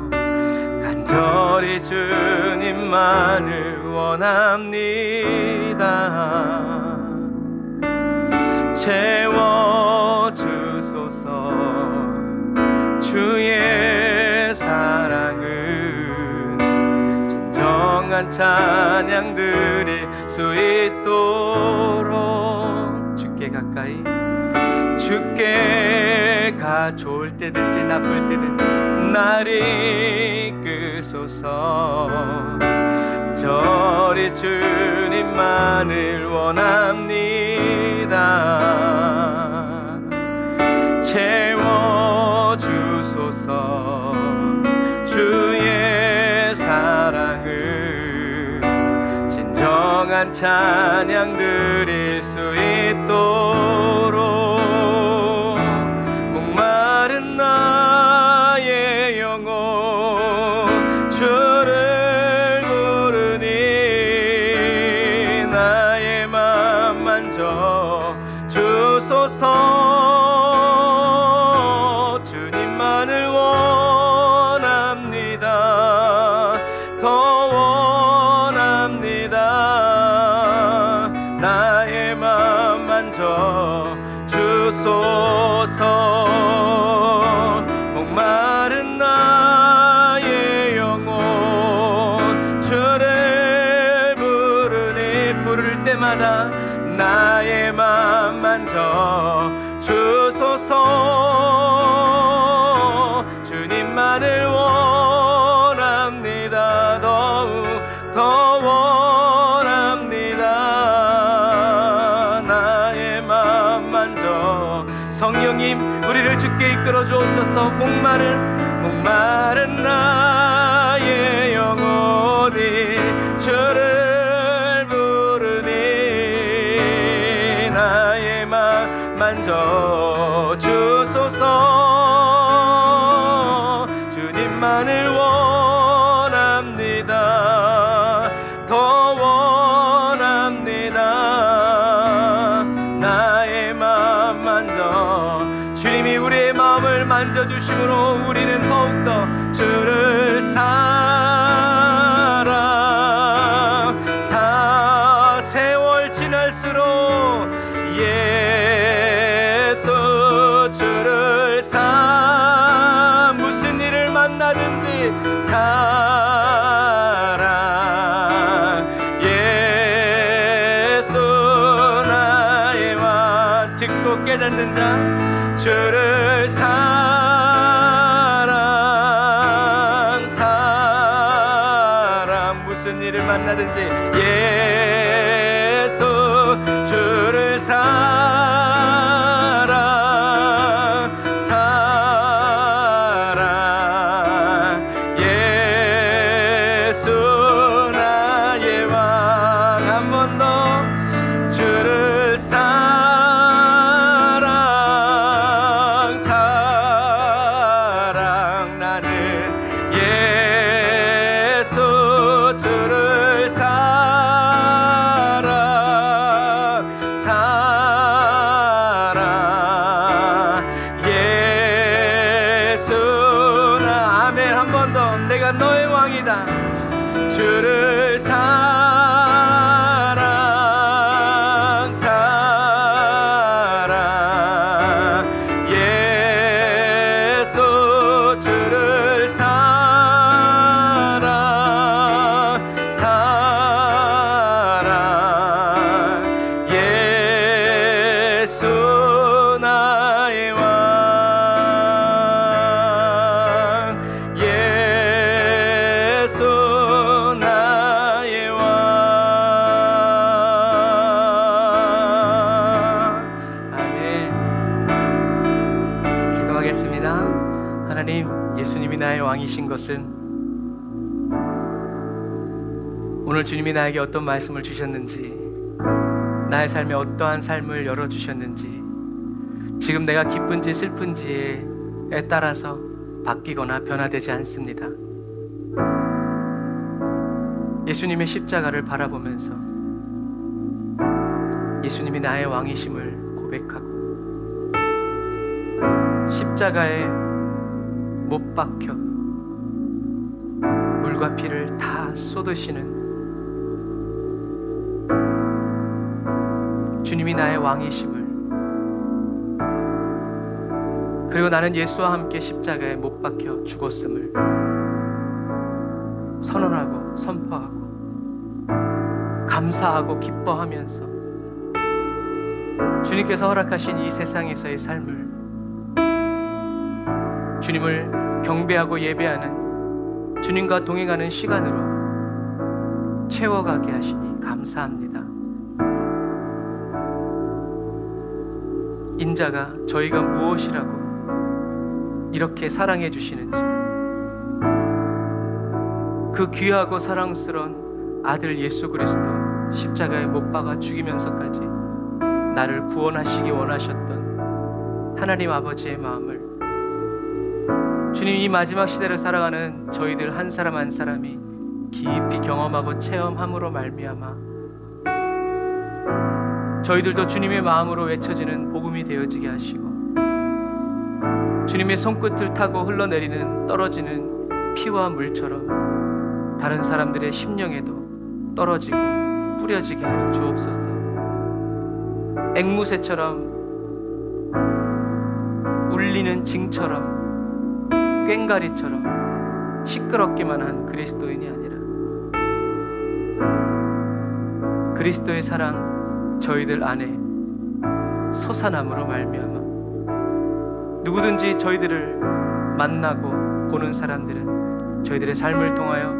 간절히 주님만을 원합니다. 채워주소서. 주의 사랑은 진정한 찬양 드릴 수 있도록 주께 가까이, 주께 가 좋을 때든지 나쁠 때든지 날 이끄소서. 저리 주님만을 원합니다. 채워주소서. 주의 사랑을 진정한 찬양 드릴 수 있도록 목마른 나의 영혼 주를 부르니 나의 맘 만져 주소서. 주님만을 원합니다. 더 원합니다. 나의 맘 만져 주소서. 목마른 나의 영혼 주를 부르니 부를 때마다 나의 맘 만져 주소서. 주님만을 원합니다. 더욱 더 원합니다. 나의 맘 만져 성령님 우리를 주께 이끌어 주옵소서. 목마른 나의 영혼이 주를 부르니 나의 맘 만져 주소서. 주님만을 원합니다. 더 원합니다. 나의 맘 만져 주님이 우리의 마음을 만져주심으로 우리는 더욱더 주를 사랑. 세월 지날수록 예수 주를 무슨 일을 만나든지 사랑. 예수 나의 말 듣고 깨닫는 자 주를 사랑. 하나님, 예수님이 나의 왕이신 것은 오늘 주님이 나에게 어떤 말씀을 주셨는지, 나의 삶에 어떠한 삶을 열어주셨는지, 지금 내가 기쁜지 슬픈지에 따라서 바뀌거나 변화되지 않습니다. 예수님의 십자가를 바라보면서 예수님이 나의 왕이심을 고백하고 십자가에 못 박혀 물과 피를 다 쏟으시는 주님이 나의 왕이심을, 그리고 나는 예수와 함께 십자가에 못 박혀 죽었음을 선언하고 선포하고 감사하고 기뻐하면서 주님께서 허락하신 이 세상에서의 삶을 주님을 경배하고 예배하는, 주님과 동행하는 시간으로 채워가게 하시니 감사합니다. 인자가 저희가 무엇이라고 이렇게 사랑해 주시는지, 그 귀하고 사랑스러운 아들 예수 그리스도 십자가에 못 박아 죽이면서까지 나를 구원하시기 원하셨던 하나님 아버지의 마음을 주님, 이 마지막 시대를 살아가는 저희들 한 사람 한 사람이 깊이 경험하고 체험함으로 말미암아 저희들도 주님의 마음으로 외쳐지는 복음이 되어지게 하시고, 주님의 손끝을 타고 흘러내리는 떨어지는 피와 물처럼 다른 사람들의 심령에도 떨어지고 뿌려지게 하여 주옵소서. 앵무새처럼 울리는 징처럼 꽹가리처럼 시끄럽기만 한 그리스도인이 아니라 그리스도의 사랑 저희들 안에 솟아남으로 말미암아 누구든지 저희들을 만나고 보는 사람들은 저희들의 삶을 통하여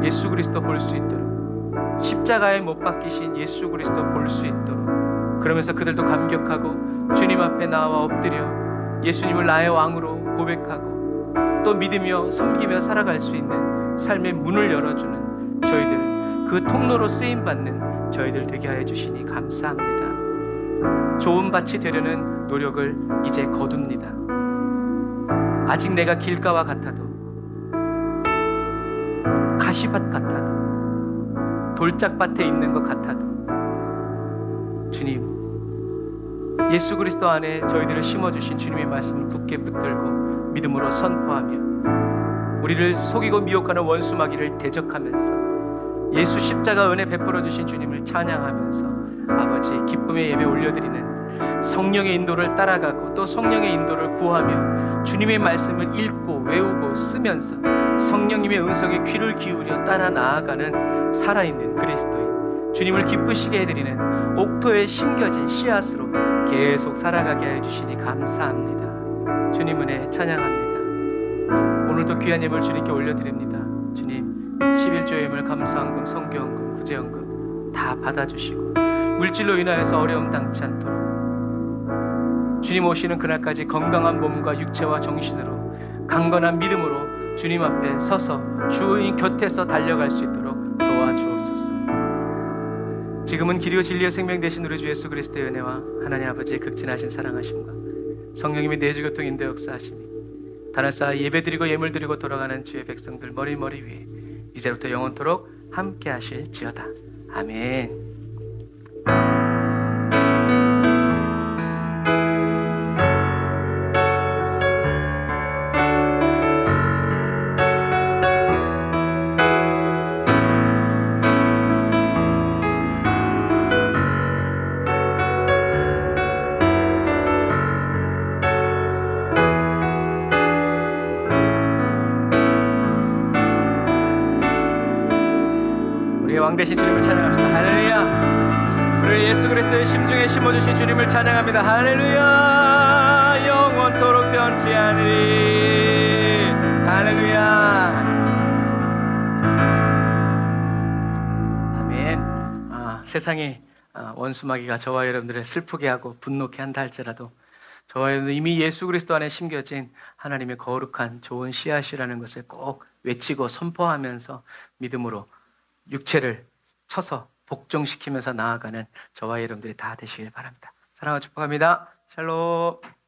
예수 그리스도 볼 수 있도록, 십자가에 못 박히신 예수 그리스도 볼 수 있도록, 그러면서 그들도 감격하고 주님 앞에 나와 엎드려 예수님을 나의 왕으로 고백하고 또 믿으며 섬기며 살아갈 수 있는 삶의 문을 열어주는 저희들, 그 통로로 쓰임받는 저희들 되게 하여 주시니 감사합니다. 좋은 밭이 되려는 노력을 이제 거둡니다. 아직 내가 길가와 같아도, 가시밭 같아도, 돌짝밭에 있는 것 같아도 주님, 예수 그리스도 안에 저희들을 심어주신 주님의 말씀을 굳게 붙들고 믿음으로 선포하며 우리를 속이고 미혹하는 원수 마귀를 대적하면서 예수 십자가 은혜 베풀어 주신 주님을 찬양하면서 아버지 기쁨의 예배 올려드리는 성령의 인도를 따라가고 또 성령의 인도를 구하며 주님의 말씀을 읽고 외우고 쓰면서 성령님의 음성에 귀를 기울여 따라 나아가는 살아있는 그리스도인, 주님을 기쁘시게 해드리는 옥토에 심겨진 씨앗으로 계속 살아가게 해주시니 감사합니다. 주님 은혜 찬양합니다. 오늘도 귀한 예물 주님께 올려드립니다. 주님, 11조 예물, 감사헌금, 성교헌금, 구제헌금 다 받아주시고 물질로 인하여서 어려움 당치 않도록 주님 오시는 그날까지 건강한 몸과 육체와 정신으로 강건한 믿음으로 주님 앞에 서서 주인 곁에서 달려갈 수 있도록 도와주옵소서. 지금은 길이요 진리요 생명 되신 우리 주 예수 그리스도의 은혜와 하나님 아버지의 극진하신 사랑하심과 성령님의 내주교통 인도 역사하심이 다른 쌓아 예배드리고 예물드리고 돌아가는 주의 백성들 머리 위에 이제부터 영원토록 함께 하실지어다. 아멘. 왕 되신 주님을 찬양합니다. 할렐루야. 우리 예수 그리스도의 심중에 심어주신 주님을 찬양합니다. 할렐루야. 영원토록 변치 않으리. 할렐루야. 아멘. 세상에 원수마귀가 저와 여러분들을 슬프게 하고 분노케 한다 할지라도 저와 여러분 이미 예수 그리스도 안에 심겨진 하나님의 거룩한 좋은 씨앗이라는 것을 꼭 외치고 선포하면서 믿음으로 육체를 쳐서 복종시키면서 나아가는 저와 여러분들이 다 되시길 바랍니다. 사랑하고 축복합니다. 샬롬.